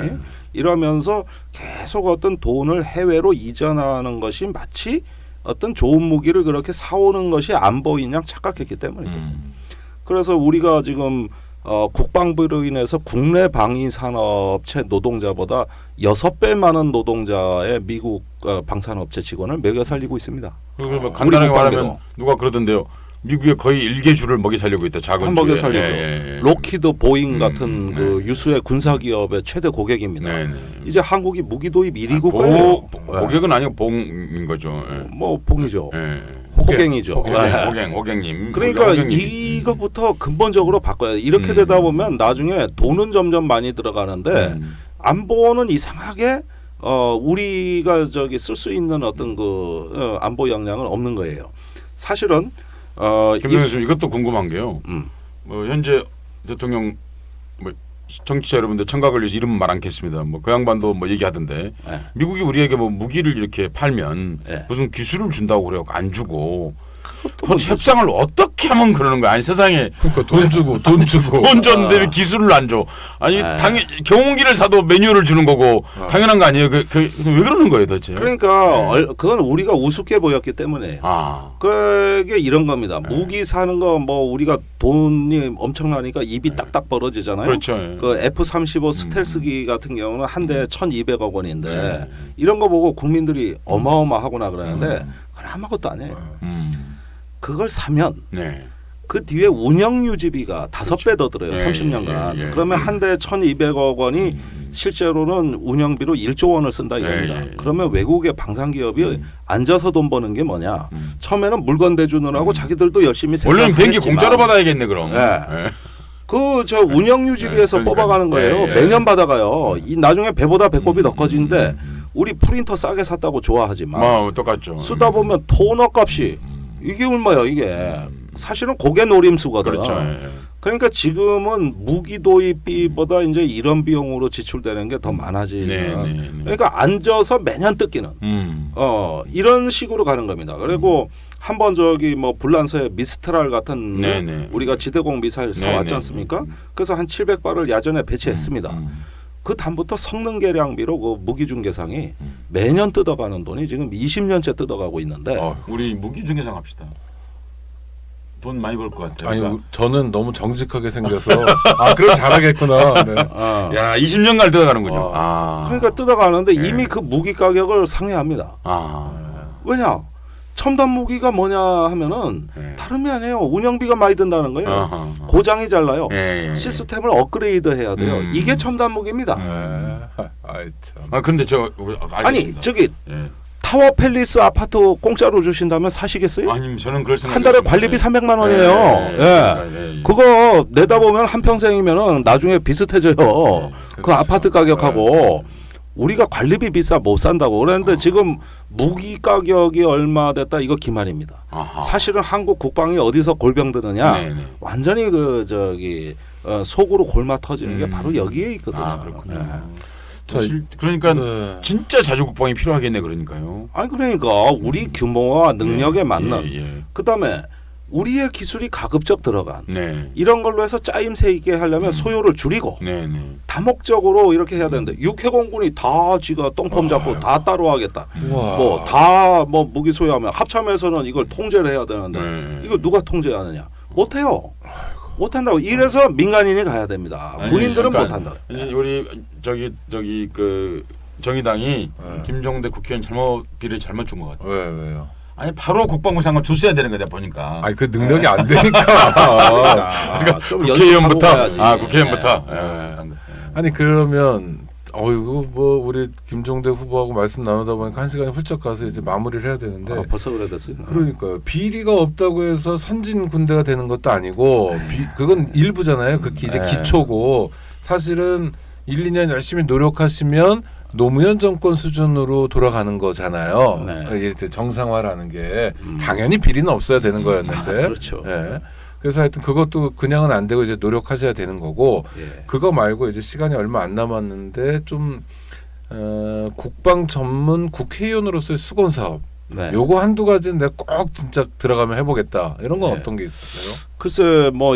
이러면서 계속 어떤 돈을 해외로 이전하는 것이 마치 어떤 좋은 무기를 그렇게 사오는 것이 안보인 양 착각했기 때문이죠. 그래서 우리가 지금 국방부로 인해서 국내 방위 산업체 노동자보다 6배 많은 노동자의 미국 방산업체 직원을 먹여 살리고 있습니다. 그러면 간단하게 말하면 누가 그러던데요. 미국의 거의 일개주를 먹여 살리고 있다. 작은 먹여 살리고 록히드 보잉 같은 유수의 군사 기업의 최대 고객입니다. 이제 한국이 무기 도입 1위 국가예요. 고객은 아니고 봉인 거죠. 뭐 봉이죠. 호갱이죠. 호갱님. 그러니까 이거부터 근본적으로 바꿔야 돼. 이렇게 되다 보면 나중에 돈은 점점 많이 들어가는데 안보는 이상하게 우리가 쓸 수 있는 어떤 그 안보 역량은 없는 거예요. 사실은 김 교수님 이것도 궁금한 게요. 뭐 현재 대통령 뭐 정치자 여러분들 청각을 위해서 이름 말 않겠습니다. 뭐 그 양반도 뭐 얘기하던데 미국이 우리에게 뭐 무기를 이렇게 팔면 무슨 기술을 준다고 그래요. 안 주고 그 협상을 어떻게 하면 그러는 거야? 아니 세상에 그러니까 돈 주고 돈 줬는데 왜 기술을 안 줘? 아니 당연 경운기를 사도 매뉴얼을 주는 거고 당연한 거 아니에요? 왜 그러는 거예요, 도대체? 그러니까 그건 우리가 우습게 보였기 때문에. 그게 이런 겁니다. 무기 사는 거 뭐 우리가 돈이 엄청나니까 입이 딱딱 벌어지잖아요. 그렇죠. 그 F-35 스텔스기 같은 경우는 한 대에 1,200억 원인데 이런 거 보고 국민들이 어마어마하구나 그러는데 그건 아무것도 아니에요. 그걸 사면 그 뒤에 운영 유지비가 5배 더 들어요. 30년간. 그러면 한 대에 1,200억 원이 실제로는 운영비로 1조 원을 쓴다 이겁니다. 그러면 외국의 방산기업이 앉아서 돈 버는 게 뭐냐. 처음에는 물건 대주느라고 자기들도 열심히 원래는 비행기 공짜로 받아야겠네 그럼. 그 운영 유지비에서 뽑아가는 거예요. 매년 받아가요. 나중에 배보다 배꼽이 더 커지는데 우리 프린터 싸게 샀다고 좋아하지만 똑같죠. 쓰다 보면 토너 값이 이게 얼마야 이게. 사실은 고개 노림수거든. 그렇죠. 그러니까 지금은 무기 도입비보다 이제 이런 비용으로 지출되는 게 더 많아지는. 그러니까 앉아서 매년 뜯기는. 이런 식으로 가는 겁니다. 그리고 한번 뭐 불란서의 미스트랄 같은 우리가 지대공 미사일 사왔지 않습니까? 그래서 한 700발을 야전에 배치했습니다. 그 다음부터 성능 개량비로 그 무기 중개상이 매년 뜯어가는 돈이 지금 20년째 뜯어가고 있는데. 우리 무기 중개상 합시다. 돈 많이 벌 것 같아요. 아니 그러니까. 저는 너무 정직하게 생겨서 그럼 잘하겠구나. 네. 야 20년간 뜯어가는군요. 그러니까 뜯어가는데 이미 그 무기 가격을 상회합니다. 왜냐? 첨단 무기가 뭐냐 하면은 다름이 아니에요. 운영비가 많이 든다는 거예요. 고장이 잘 나요. 시스템을 업그레이드해야 돼요. 이게 첨단 무기입니다. 근데 아니 저기 타워 팰리스 아파트 공짜로 주신다면 사시겠어요? 아니 저는 그럴 생각. 한 달에 관리비 300만 원이에요. 그거 내다 보면 한 평생이면은 나중에 비슷해져요. 그 아파트 가격하고. 우리가 관리비 비싸 못 산다고 그랬는데 지금 무기 가격이 얼마 됐다 이거 기만입니다. 사실은 한국 국방이 어디서 골병드느냐 완전히 속으로 골마 터지는 게 바로 여기에 있거든요. 그러니까 진짜 자주국방이 필요하겠네 그러니까요. 그러니까 우리 규모와 능력에 맞는 그다음에 우리의 기술이 가급적 들어간 이런 걸로 해서 짜임새 있게 하려면 소요를 줄이고 다목적으로 이렇게 해야 되는데 육해공군이 다 지가 똥폼 잡고 다 따로 하겠다. 다 무기 소유하면 합참에서는 이걸 통제를 해야 되는데 이거 누가 통제하느냐? 못해요. 못한다고. 이래서 민간인이 가야 됩니다. 군인들은 못한다. 우리 그 정의당이 김종대 국회의원 비를 잘못 준 것 같아요. 왜요? 아니 바로 국방부 장관 줬어야 되는 거다 보니까. 그 능력이 안 되니까. 그러니까 국회의원부터. 아니 그러면 이거 뭐 우리 김종대 후보하고 말씀 나누다 보니까 1시간이 훌쩍 가서 이제 마무리를 해야 되는데. 벌써 그래 됐어요. 그러니까요. 비리가 없다고 해서 선진 군대가 되는 것도 아니고 그건 일부잖아요. 그 이제 기초고 사실은 1, 2년 열심히 노력하시면 노무현 정권 수준으로 돌아가는 거잖아요. 정상화라는 게 당연히 비리는 없어야 되는 거였는데. 그렇죠. 그래서 하여튼 그것도 그냥은 안 되고 이제 노력하셔야 되는 거고 그거 말고 이제 시간이 얼마 안 남았는데 좀 국방 전문 국회의원으로서의 수건 사업. 요거 한두 가지는 내가 꼭 진짜 들어가면 해보겠다. 이런 건 어떤 게 있을까요? 글쎄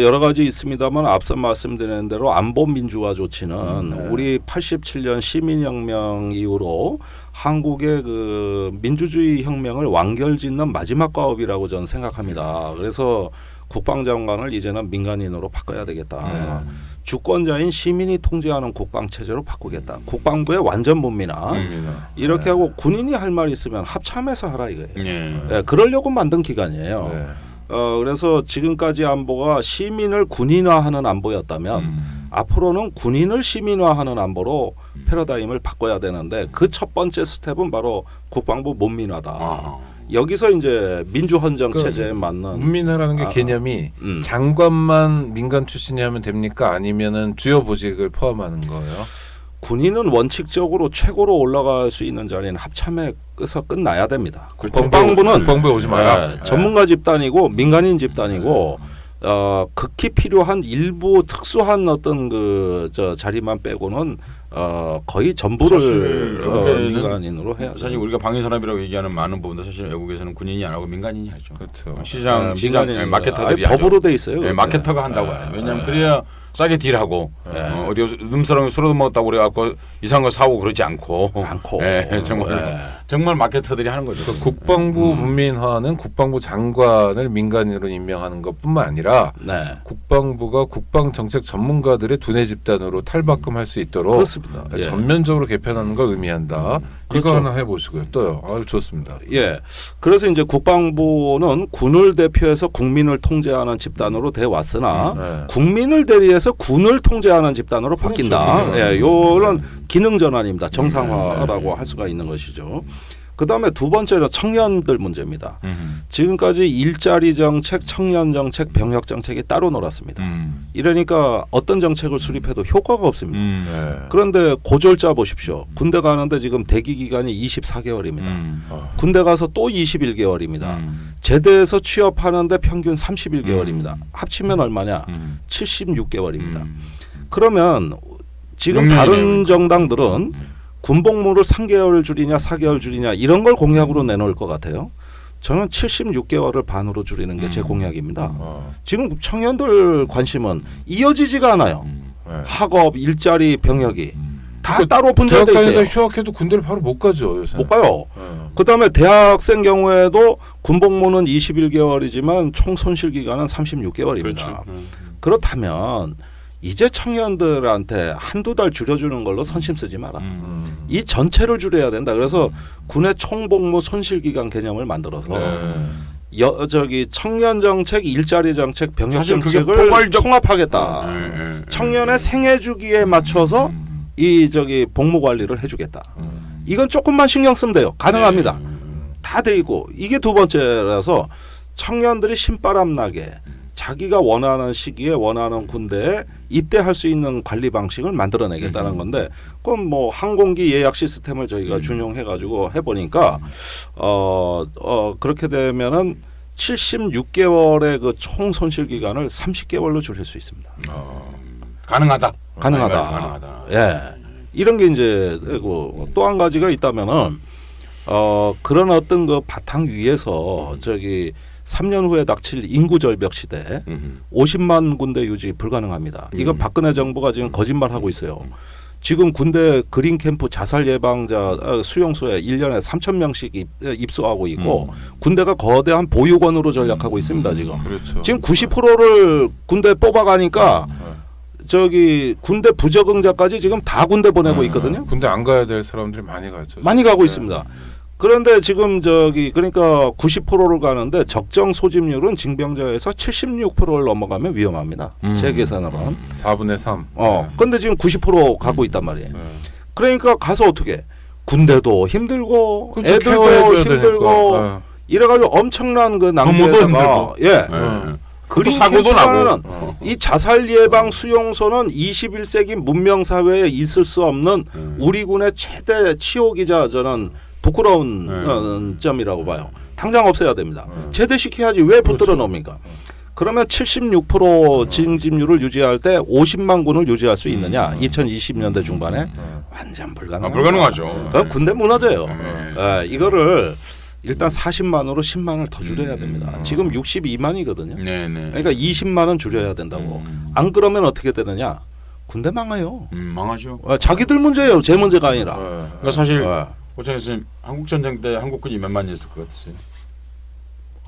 여러 가지 있습니다만 앞서 말씀드린 대로 안보 민주화 조치는 우리 87년 시민혁명 이후로 한국의 그 민주주의 혁명을 완결짓는 마지막 과업이라고 저는 생각합니다. 그래서 국방장관을 이제는 민간인으로 바꿔야 되겠다. 주권자인 시민이 통제하는 국방 체제로 바꾸겠다. 국방부의 완전 문민화. 이렇게 하고 군인이 할 말이 있으면 합참에서 하라 이거예요. 그러려고 만든 기관이에요. 그래서 지금까지 안보가 시민을 군인화하는 안보였다면 앞으로는 군인을 시민화하는 안보로 패러다임을 바꿔야 되는데 그 첫 번째 스텝은 바로 국방부 문민화다. 여기서 이제 민주헌정 체제에 맞는 문민화라는 게 개념이 장관만 민간 출신이 하면 됩니까? 아니면은 주요 보직을 포함하는 거예요? 군인은 원칙적으로 최고로 올라갈 수 있는 자리는 합참에서 끝나야 됩니다. 국방부에 오지 마라. 전문가 집단이고 민간인 집단이고 극히 필요한 일부 특수한 어떤 저 자리만 빼고는 거의 전부를 민간인으로 해야. 사실 우리가 방위산업이라고 얘기하는 많은 부분도 사실 외국에서는 군인이 안 하고 민간인이 하죠. 그렇죠. 시장 마케터들이 법으로 돼 있어요. 네, 마케터가 한다고 해요. 왜냐하면 그래야 싸게 딜하고 어디 눈사람이 술도 먹었다고 그래갖고 이상한 거 사고 그러지 않고. 정말 마케터들이 하는 거죠. 그러니까 국방부 문민화는 국방부 장관을 민간인으로 임명하는 것뿐만 아니라 국방부가 국방정책 전문가들의 두뇌 집단으로 탈바꿈할 수 있도록 그렇습니다. 전면적으로 개편하는 걸 의미한다. 그렇죠. 이거 하나 해보시고요. 또요. 아유 좋습니다. 예. 그래서 이제 국방부는 군을 대표해서 국민을 통제하는 집단으로 돼 왔으나 국민을 대리해서 군을 통제하는 집단으로 바뀐다. 그렇죠. 예, 요런 기능 전환입니다. 정상화라고 할 수가 있는 것이죠. 그다음에 두 번째는 청년들 문제입니다. 지금까지 일자리 정책, 청년 정책, 병역 정책이 따로 놀았습니다. 이러니까 어떤 정책을 수립해도 효과가 없습니다. 그런데 고졸자 보십시오. 군대 가는데 지금 대기 기간이 24개월입니다. 군대 가서 또 21개월입니다. 제대해서 취업하는데 평균 31개월입니다. 합치면 얼마냐? 76개월입니다. 그러면 지금 다른 정당들은 군복무를 3개월 줄이냐 4개월 줄이냐 이런 걸 공약으로 내놓을 것 같아요. 저는 76개월을 반으로 줄이는 게 제 공약입니다. 지금 청년들 관심은 이어지지가 않아요. 학업, 일자리, 병역이 다 따로 분절돼 있어요. 대학 다니다 휴학해도 군대를 바로 못 가죠. 요새. 못 가요. 그다음에 대학생 경우에도 군복무는 21개월이지만 총 손실 기간은 36개월입니다. 그렇죠. 그렇다면 이제 청년들한테 한두 달 줄여주는 걸로 선심 쓰지 마라. 이 전체를 줄여야 된다. 그래서 군의 총복무 손실기간 개념을 만들어서 청년 정책, 일자리 정책, 병역 정책을 통합하겠다. 청년의 생애 주기에 맞춰서 복무 관리를 해주겠다. 이건 조금만 신경 쓰면 돼요. 가능합니다. 다 돼 있고 이게 두 번째라서 청년들이 신바람 나게 자기가 원하는 시기에 원하는 군대에 입대할 수 있는 관리 방식을 만들어내겠다는 건데 그럼 뭐 항공기 예약 시스템을 저희가 준용해가지고 해보니까 그렇게 되면은 76개월의 그 총 손실 기간을 30개월로 줄일 수 있습니다. 가능하다. 예, 이런 게 이제 또 한 가지가 있다면은 그런 어떤 그 바탕 위에서 3년 후에 닥칠 인구 절벽 시대 50만 군대 유지 불가능합니다. 이건 박근혜 정부가 지금 거짓말하고 있어요. 지금 군대 그린 캠프 자살 예방자 수용소에 1년에 3,000명씩 입소하고 있고 군대가 거대한 보육원으로 전락하고 있습니다. 그렇죠. 지금 90%를 군대 뽑아가니까 군대 부적응자까지 지금 다 군대 보내고 있거든요. 군대 안 가야 될 사람들이 많이 가죠. 많이 가고 있습니다. 그런데 지금 그러니까 90%를 가는데 적정 소집률은 징병자에서 76%를 넘어가면 위험합니다. 제 계산으로는 4분의 3. 근데 지금 90% 가고 있단 말이에요. 그러니까 가서 어떻게 군대도 힘들고 그렇죠. 애들도 힘들고 이래가지고 엄청난 그 낭비에다가 그리고 사고도 나고 이 자살 예방 수용소는 21세기 문명 사회에 있을 수 없는 우리 군의 최대 치욕이자 저는 부끄러운 점이라고 봐요. 당장 없애야 됩니다. 제대시켜야지 왜 붙들어 놓습니까? 그러면 76% 징집률을 유지할 때 50만 군을 유지할 수 있느냐? 2020년대 중반에 완전 불가능하죠. 그럼 군대 무너져요. 이거를 일단 40만으로 10만을 더 줄여야 됩니다. 지금 62만이거든요. 그러니까 20만은 줄여야 된다고. 안 그러면 어떻게 되느냐? 군대 망해요. 망하죠. 자기들 문제예요. 제 문제가 아니라. 그러니까 사실 고창 교수님 한국 전쟁 때 한국군이 몇 만이었을 것 같으세요?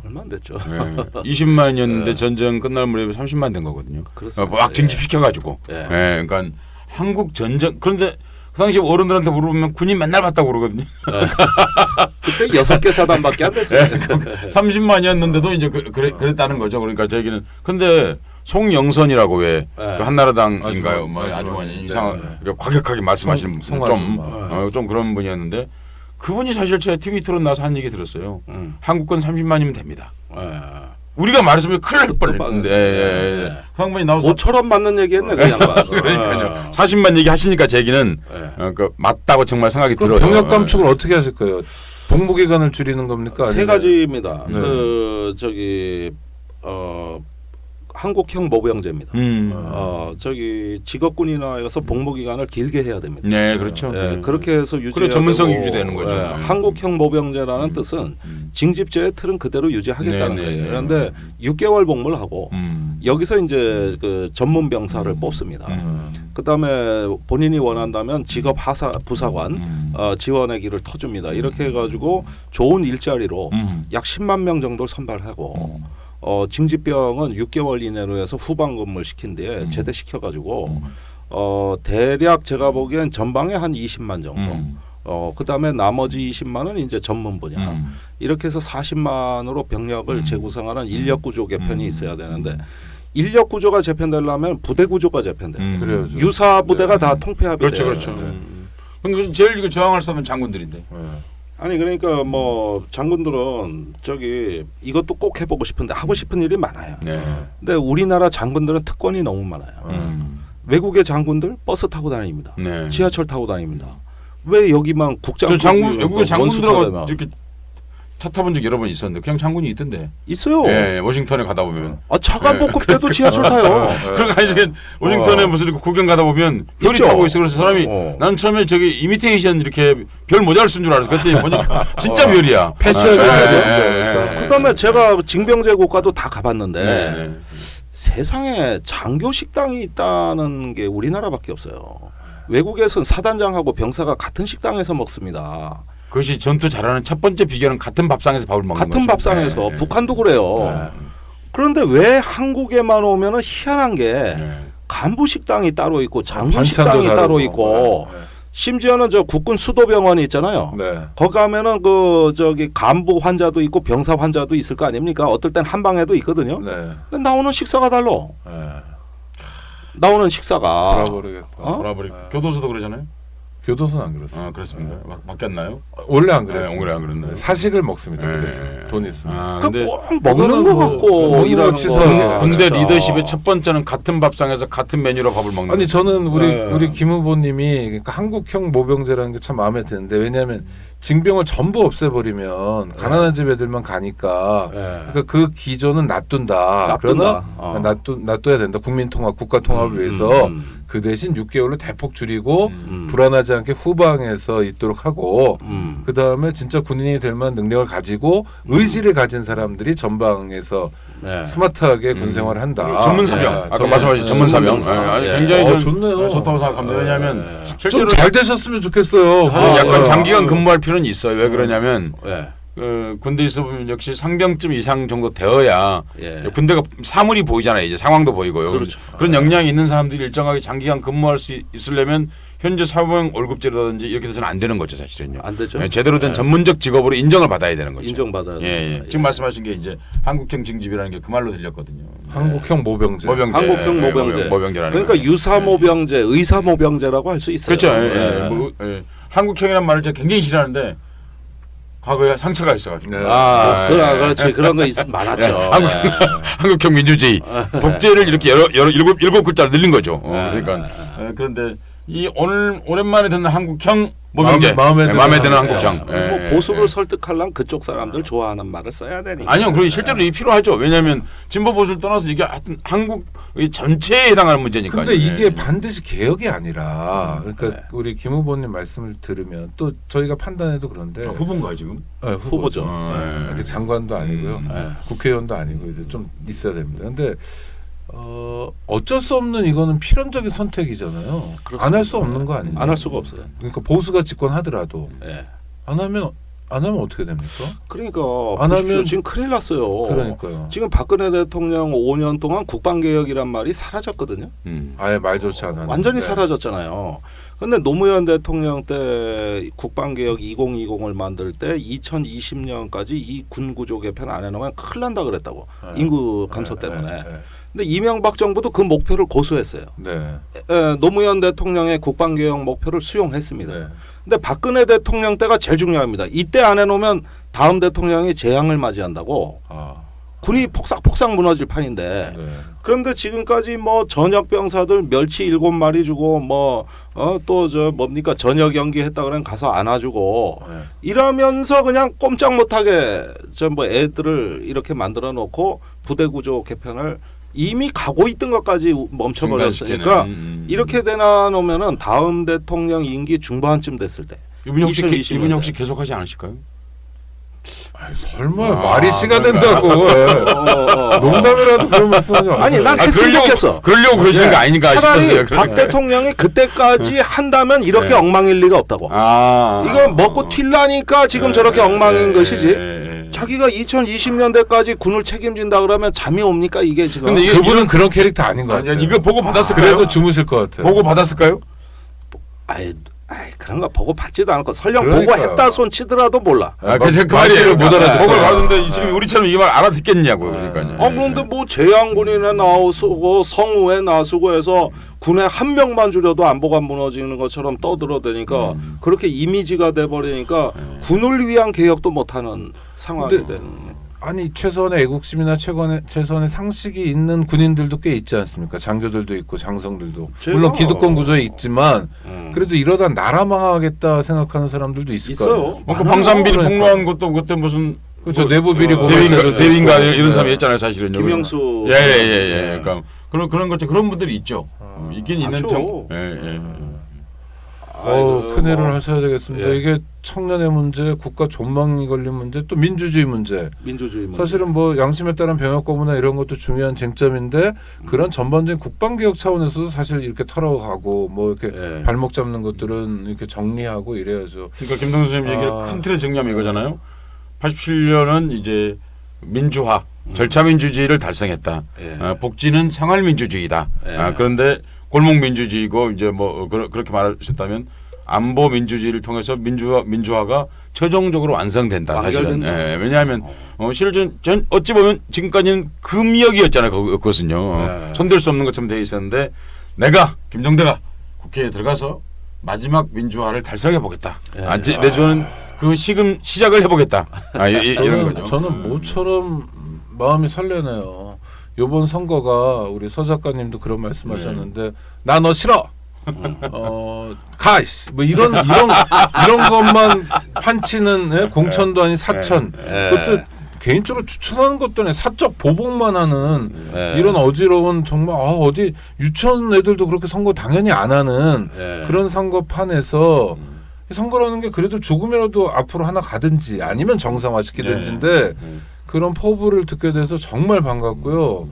얼마 안 됐죠. 20만이었는데 전쟁 끝날 무렵에 30만 된 거거든요. 그렇습니다. 막 징집시켜가지고. 그러니까 한국 전쟁 그런데 그 당시 어른들한테 물어보면 군인 맨날 봤다고 그러거든요. 그때 6개 사단밖에 안 됐어요. 30만이었는데도 이제 그랬다는 거죠. 그러니까 저기는 근데 송영선이라고 왜 그 한나라당인가요? 뭐 아주머니 이상한 과격하게 말씀하시는 좀 그런 분이었는데 그분이 사실 제가 TV 토론 나서 한 얘기 들었어요. 한국권 30만이면 됩니다. 예. 우리가 말했으면 큰일 날 뻔했는데 그 양반이 나와서 모처럼 맞는 얘기했네 그 양반. 그러니까요. 40만 얘기 하시니까 제 얘기는 그 맞다고 정말 생각이 들어요. 병역 감축을 어떻게 하실 거예요? 복무 기간을 줄이는 겁니까? 세 아니면? 가지입니다. 네. 그 저기 한국형 모병제입니다. 저기 직업군인화해서 복무 기간을 길게 해야 됩니다. 네, 그렇죠. 예, 그렇게 해서 유지. 그래 전문성이 유지되는 거죠. 한국형 모병제라는 뜻은 징집제의 틀은 그대로 유지하겠다는 거예요. 그런데 6개월 복무를 하고 여기서 이제 그 전문 병사를 뽑습니다. 그다음에 본인이 원한다면 직업 부사관 지원의 길을 터줍니다. 이렇게 해가지고 좋은 일자리로 약 10만 명 정도를 선발하고 징집병은 6개월 이내로 해서 후방 근무를 시킨 뒤에 제대시켜가지고 대략 제가 보기엔 전방에 한 20만 정도. 그다음에 나머지 20만은 이제 전문 분야. 이렇게 해서 40만으로 병력을 재구성하는 인력 구조 개편이 있어야 되는데 인력 구조가 재편되려면 부대 구조가 재편돼요. 유사 부대가 다 통폐합이 그렇죠, 돼요. 그렇죠. 그럼 제일 이거 저항할 사람은 장군들인데. 아니 그러니까 뭐 장군들은 저기 이것도 꼭 해보고 싶은데 하고 싶은 일이 많아요. 네. 근데 우리나라 장군들은 특권이 너무 많아요. 외국의 장군들 버스 타고 다닙니다. 네. 지하철 타고 다닙니다. 왜 여기만 국장? 저 장군 외국의 장군들하고 이렇게 차 타본 적 여러 번 있었는데 그냥 장군이 있던데. 있어요. 예, 워싱턴에 가다 보면. 차관 복급 때도 지하철 타요. 그러니까 이제 워싱턴에 무슨 이렇게 구경 가다 보면 별이 있죠. 타고 있어. 그래서 사람이 나는 처음에 저기 이미테이션 이렇게 별 모자를 쓴 줄 알았어. 그랬더니 보니까 진짜 별이야. 패션이 그다음에 제가 징병제 국가도 다 가봤는데 네. 세상에 장교 식당이 있다는 게 우리나라밖에 없어요. 외국에서는 사단장하고 병사가 같은 식당에서 먹습니다. 그것이 전투 잘하는 첫 번째 비결은 같은 밥상에서 밥을 먹는 같은 거죠. 밥상에서 네. 북한도 그래요. 그런데 왜 한국에만 오면은 희한한 게 간부 식당이 따로 있고 장군 식당이 따로 있고 심지어는 저 국군 수도병원이 있잖아요. 네. 거기 가면은 그 저기 간부 환자도 있고 병사 환자도 있을 거 아닙니까? 어떨 땐 한방에도 있거든요. 네. 근데 나오는 식사가 달라. 나오는 식사가 돌아버리겠다. 돌아버리. 교도소도 그러잖아요. 교도소는 안 그렇습니다. 그렇습니다. 바뀌었나요? 원래 안 그랬어요. 원래 안 그랬나요? 사식을 먹습니다. 네. 그래서 돈 있으면. 근데 꼭 먹는 거 같고 이런 거. 군대 진짜. 리더십의 첫 번째는 같은 밥상에서 같은 메뉴로 밥을 먹는. 아니 저는 네. 우리 김 후보님이 그러니까 한국형 모병제라는 게 참 마음에 드는데 왜냐하면 징병을 전부 없애버리면 가난한 집 애들만 가니까 그러니까 그 기조는 놔둔다. 그러나 놔둬야 된다. 국민통합, 국가통합을 위해서 그 대신 6개월로 대폭 줄이고 불안하지 않게 후방에서 있도록 하고 그 다음에 진짜 군인이 될 만한 능력을 가지고 의지를 가진 사람들이 전방에서 스마트하게 군 생활을 한다. 전문 사병. 아까 말씀하신 전문 사병. 굉장히 좋네요. 좋다고 생각합니다. 왜냐하면 좀 잘 되셨으면 좋겠어요. 약간 장기간 근무할 필요는 있어요. 왜 그러냐면 군대에 있어 보면 역시 상병쯤 이상 정도 되어야 군대가 사물이 보이잖아요. 이제 상황도 보이고요. 그렇죠. 그런 역량이 있는 사람들이 일정하게 장기간 근무할 수 있으려면 현재 사병 월급제라든지 이렇게 돼서는 안 되는 거죠, 사실은요. 안 되죠. 제대로 된 전문적 직업으로 인정을 받아야 되는 거죠. 인정받아야 돼요. 지금 말씀하신 게 이제 한국형 징집이라는 게 그 말로 들렸거든요. 한국형 모병제. 한국형 모병제. 그러니까 유사 모병제, 의사 모병제라고 할 수 있어요. 그렇죠. 한국형이란 말을 제가 굉장히 싫어하는데 과거에 상처가 있어가지고. 그렇지. 그런 거 많았죠. 한국형 민주주의, 독재를 이렇게 일곱 글자로 늘린 거죠. 그러니까 그런데 이 오랜만에 듣는 한국형 모병제, 마음에 드는 한국형. 뭐 보수를 설득하려면 그쪽 사람들 좋아하는 말을 써야 되니까. 아니요, 그리고 실제로 이 필요하죠. 왜냐하면 진보 보수를 떠나서 이게 하여튼 한국 전체에 해당하는 문제니까. 근데 이게 반드시 개혁이 아니라 그러니까 우리 김 후보님 말씀을 들으면 또 저희가 판단해도 그런데 후보인가요 지금? 네, 후보죠. 아직 장관도 아니고요, 국회의원도 아니고 이제 좀 있어야 됩니다. 근데 어쩔 수 없는 이거는 필연적인 선택이잖아요. 안 할 수 없는 거 아닙니까? 안 할 수가 없어요. 그러니까 보수가 집권하더라도 안 하면 어떻게 됩니까? 그러니까 안 하면 지금 큰일 났어요. 그러니까요. 지금 박근혜 대통령 5년 동안 국방개혁이란 말이 사라졌거든요. 아예 말조차 안 하는. 완전히 사라졌잖아요. 그런데 노무현 대통령 때 국방개혁 2020을 만들 때 2020년까지 이 군구조 개편 안 해놓으면 큰일 난다 그랬다고. 인구 감소 때문에. 근데 이명박 정부도 그 목표를 고수했어요. 노무현 대통령의 국방개혁 목표를 수용했습니다. 근데 박근혜 대통령 때가 제일 중요합니다. 이때 안 해놓으면 다음 대통령이 재앙을 맞이한다고. 군이 폭삭폭삭 무너질 판인데. 네. 그런데 지금까지 뭐 전역 병사들 멸치 7마리 주고 또 저 뭡니까 전역 연기했다 그러면 가서 안아주고 네. 이러면서 그냥 꼼짝 못하게 저 뭐 애들을 이렇게 만들어 놓고 부대 구조 개편을 이미 가고 있던 것까지 멈춰버렸으니까 이렇게 되나 놓으면은 다음 대통령 임기 중반쯤 됐을 때 이분이 2020 혹시 계속하지 않으실까요? 아이, 설마 말이 씨가 된다고. 농담이라도 그런 말씀하지 마세요. 아니 난 했으면 좋겠어. 그러려고 그러시는 거 아닌가 차라리 싶었어요. 박 대통령이 그때까지 한다면 이렇게 엉망일 리가 없다고. 이거 먹고 튈라니까 지금 저렇게 엉망인 것이지. 자기가 2020년대까지 군을 책임진다 그러면 잠이 옵니까 이게 지금. 근데 그분은 그런 캐릭터 아닌 것 같아요. 이거 보고 받았을까요? 그래도 주무실 것 같아요. 보고 받았을까요? 아이 그런 거 보고 받지도 않고 설령 그러니까요. 보고 했다 손 치더라도 몰라. 그 말이에요. 못 알아듣고. 보고 받는데 지금 우리처럼 이 말 알아듣겠냐고 그러니까요. 그런데 뭐 재향군인에 나서고 성우에 나서고 해서 군에 한 명만 줄여도 안보가 무너지는 것처럼 떠들어대니까 그렇게 이미지가 돼버리니까 군을 위한 개혁도 못하는 상황이 되는. 아니 최소한의 애국심이나 최소한의 상식이 있는 군인들도 꽤 있지 않습니까? 장교들도 있고 장성들도 물론 기득권 구조에 있지만 그래도 이러다 나라 망하겠다 생각하는 사람들도 있을 거예요. 그 방산비리 폭로한 것도 그때 무슨 그렇죠. 내부 비리 대리인가 이런 사람이 있잖아요, 사실은. 김영수. 예. 그러니까 그런 것죠. 그런 분들이 있죠. 있긴 있는 많죠. 큰일을 하셔야 되겠습니다. 이게 청년의 문제, 국가 존망이 걸린 문제, 또 민주주의 문제. 사실은 뭐 양심에 따른 병역 거부나 이런 것도 중요한 쟁점인데 그런 전반적인 국방개혁 차원에서도 사실 이렇게 털어가고 뭐 이렇게 발목 잡는 것들은 이렇게 정리하고 이래야죠. 그러니까 김동수 선생님 얘기를 큰 틀의 정리하면 이거잖아요. 87년은 이제 민주화, 절차민주주의를 달성했다. 복지는 생활민주주의다. 그런데 골목민주주의고 이제 뭐 그렇게 말하셨다면 안보 민주주의를 통해서 민주화가 최종적으로 완성된다. 사실은. 왜냐하면 실은 전 어찌 보면 지금까지는 금역이었잖아요. 그것은요. 손댈 수 없는 것처럼 돼 있었는데 내가 김종대가 국회에 들어가서 마지막 민주화를 달성해 보겠다. 내주는 그 시작을 해보겠다. 이런 거죠. 저는 모처럼 마음이 설레네요. 이번 선거가 우리 서 작가님도 그런 말씀하셨는데 나 너 싫어. 가이씨 뭐 이런 것만 판치는 공천도 아닌 사천. 그것도 개인적으로 추천하는 것도 아니라 사적 보복만 하는 이런 어지러운 정말 어디 유치원 애들도 그렇게 선거 당연히 안 하는 그런 선거판에서 선거라는 게 그래도 조금이라도 앞으로 하나 가든지 아니면 정상화시키든지인데 그런 포부를 듣게 돼서 정말 반갑고요.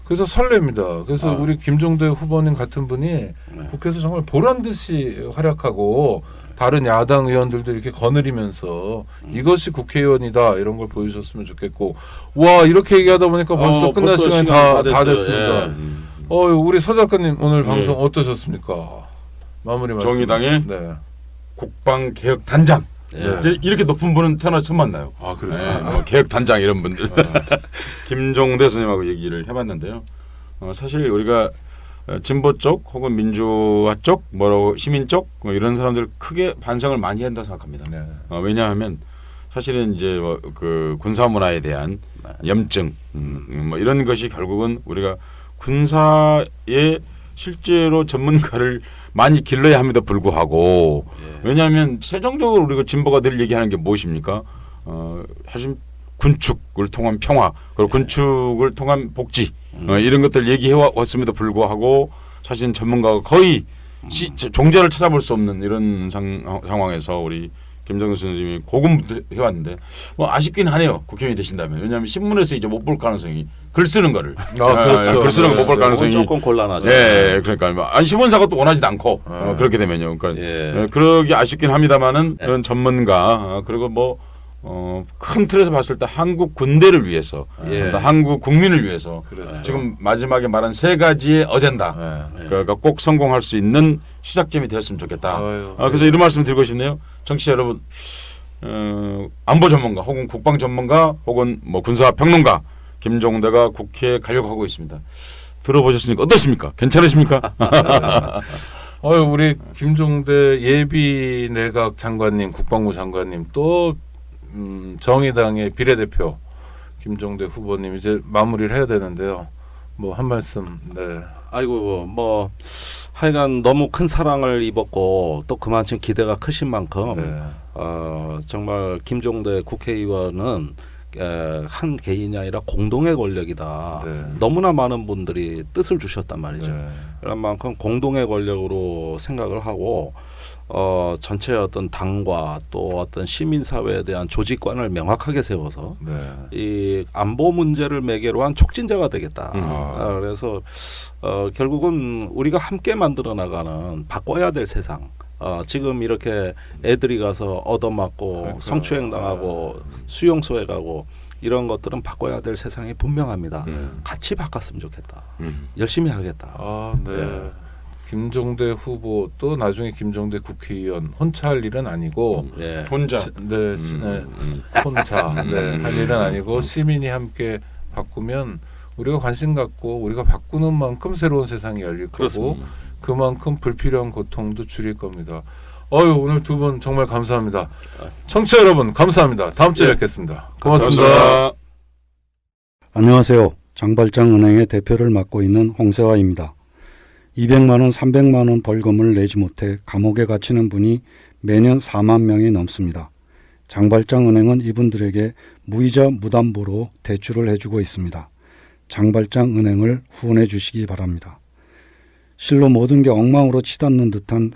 그래서 설렙니다. 그래서 우리 김종대 후보님 같은 분이 국회에서 정말 보란 듯이 활약하고 다른 야당 의원들도 이렇게 거느리면서 이것이 국회의원이다 이런 걸 보여주셨으면 좋겠고 와 이렇게 얘기하다 보니까 벌써 끝날 시간이 다 됐습니다. 우리 서 작가님 오늘 방송 어떠셨습니까? 마무리 말씀. 정의당의 국방개혁 단장. 이렇게 높은 분은 태어나서 처음 만나요. 그렇습니다. 개혁 단장 이런 분들. 김종대 선생님하고 얘기를 해봤는데요. 사실 우리가 진보 쪽 혹은 민주화 쪽, 시민 쪽 이런 사람들 크게 반성을 많이 한다고 생각합니다. 왜냐하면 사실은 이제 그 군사 문화에 대한 염증, 이런 것이 결국은 우리가 군사에 실제로 전문가를 많이 길러야 함에도 불구하고 왜냐하면 최종적으로 우리가 진보가 늘 얘기하는 게 무엇입니까? 사실 군축을 통한 평화 그리고 군축을 통한 복지 이런 것들 얘기해 왔음에도 불구하고 사실 전문가가 거의 종자를 찾아볼 수 없는 이런 상황에서 우리 김정은 선생님이 고군분투해왔는데 아쉽긴 하네요. 국회의원이 되신다면. 왜냐하면 신문에서 이제 못 볼 가능성이 글 쓰는 거를 그렇죠. 글 쓰는 거 못 볼 가능성이 조금 곤란하죠. 그러니까 신문사가 또 원하지도 않고 그렇게 되면요. 그러니까 그러기 아쉽긴 합니다만은 그런 전문가 그리고 큰 틀에서 봤을 때 한국 군대를 위해서 한국 국민을 위해서 지금 마지막에 말한 세 가지의 어젠다 그러니까 꼭 성공할 수 있는 시작점이 되었으면 좋겠다. 그래서 이런 말씀 드리고 싶네요. 청취자 여러분 안보 전문가 혹은 국방 전문가 혹은 군사 평론가 김종대가 국회에 가려고 하고 있습니다. 들어보셨으니까 어떻습니까? 괜찮으십니까? 우리 김종대 예비 내각 장관님, 국방부 장관님 또 정의당의 비례대표 김종대 후보님 이제 마무리를 해야 되는데요. 뭐 한 말씀. 네. 아이고 뭐 하여간 너무 큰 사랑을 입었고 또 그만큼 기대가 크신 만큼 네. 정말 김종대 국회의원은 한 개인이 아니라 공동의 권력이다. 네. 너무나 많은 분들이 뜻을 주셨단 말이죠. 네. 그런 만큼 공동의 권력으로 생각을 하고 전체 어떤 당과 또 어떤 시민사회에 대한 조직관을 명확하게 세워서 네. 이 안보 문제를 매개로 한 촉진자가 되겠다. 그래서 결국은 우리가 함께 만들어 나가는 바꿔야 될 세상. 지금 이렇게 애들이 가서 얻어맞고 성추행당하고 수용소에 가고 이런 것들은 바꿔야 될 세상이 분명합니다. 같이 바꿨으면 좋겠다. 열심히 하겠다. 네. 김종대 후보 또 나중에 김종대 국회의원 혼자 할 일은 아니고 혼자 혼자 할 일은 아니고 시민이 함께 바꾸면 우리가 관심 갖고 우리가 바꾸는 만큼 새로운 세상이 열릴 거고 그만큼 불필요한 고통도 줄일 겁니다. 오늘 두 분 정말 감사합니다. 청취자 여러분 감사합니다. 다음 주에 뵙겠습니다. 고맙습니다. 감사합니다. 안녕하세요. 장발장은행의 대표를 맡고 있는 홍세화입니다. 200만 원, 300만 원 벌금을 내지 못해 감옥에 갇히는 분이 매년 4만 명이 넘습니다. 장발장은행은 이분들에게 무이자 무담보로 대출을 해주고 있습니다. 장발장은행을 후원해 주시기 바랍니다. 실로 모든 게 엉망으로 치닫는 듯한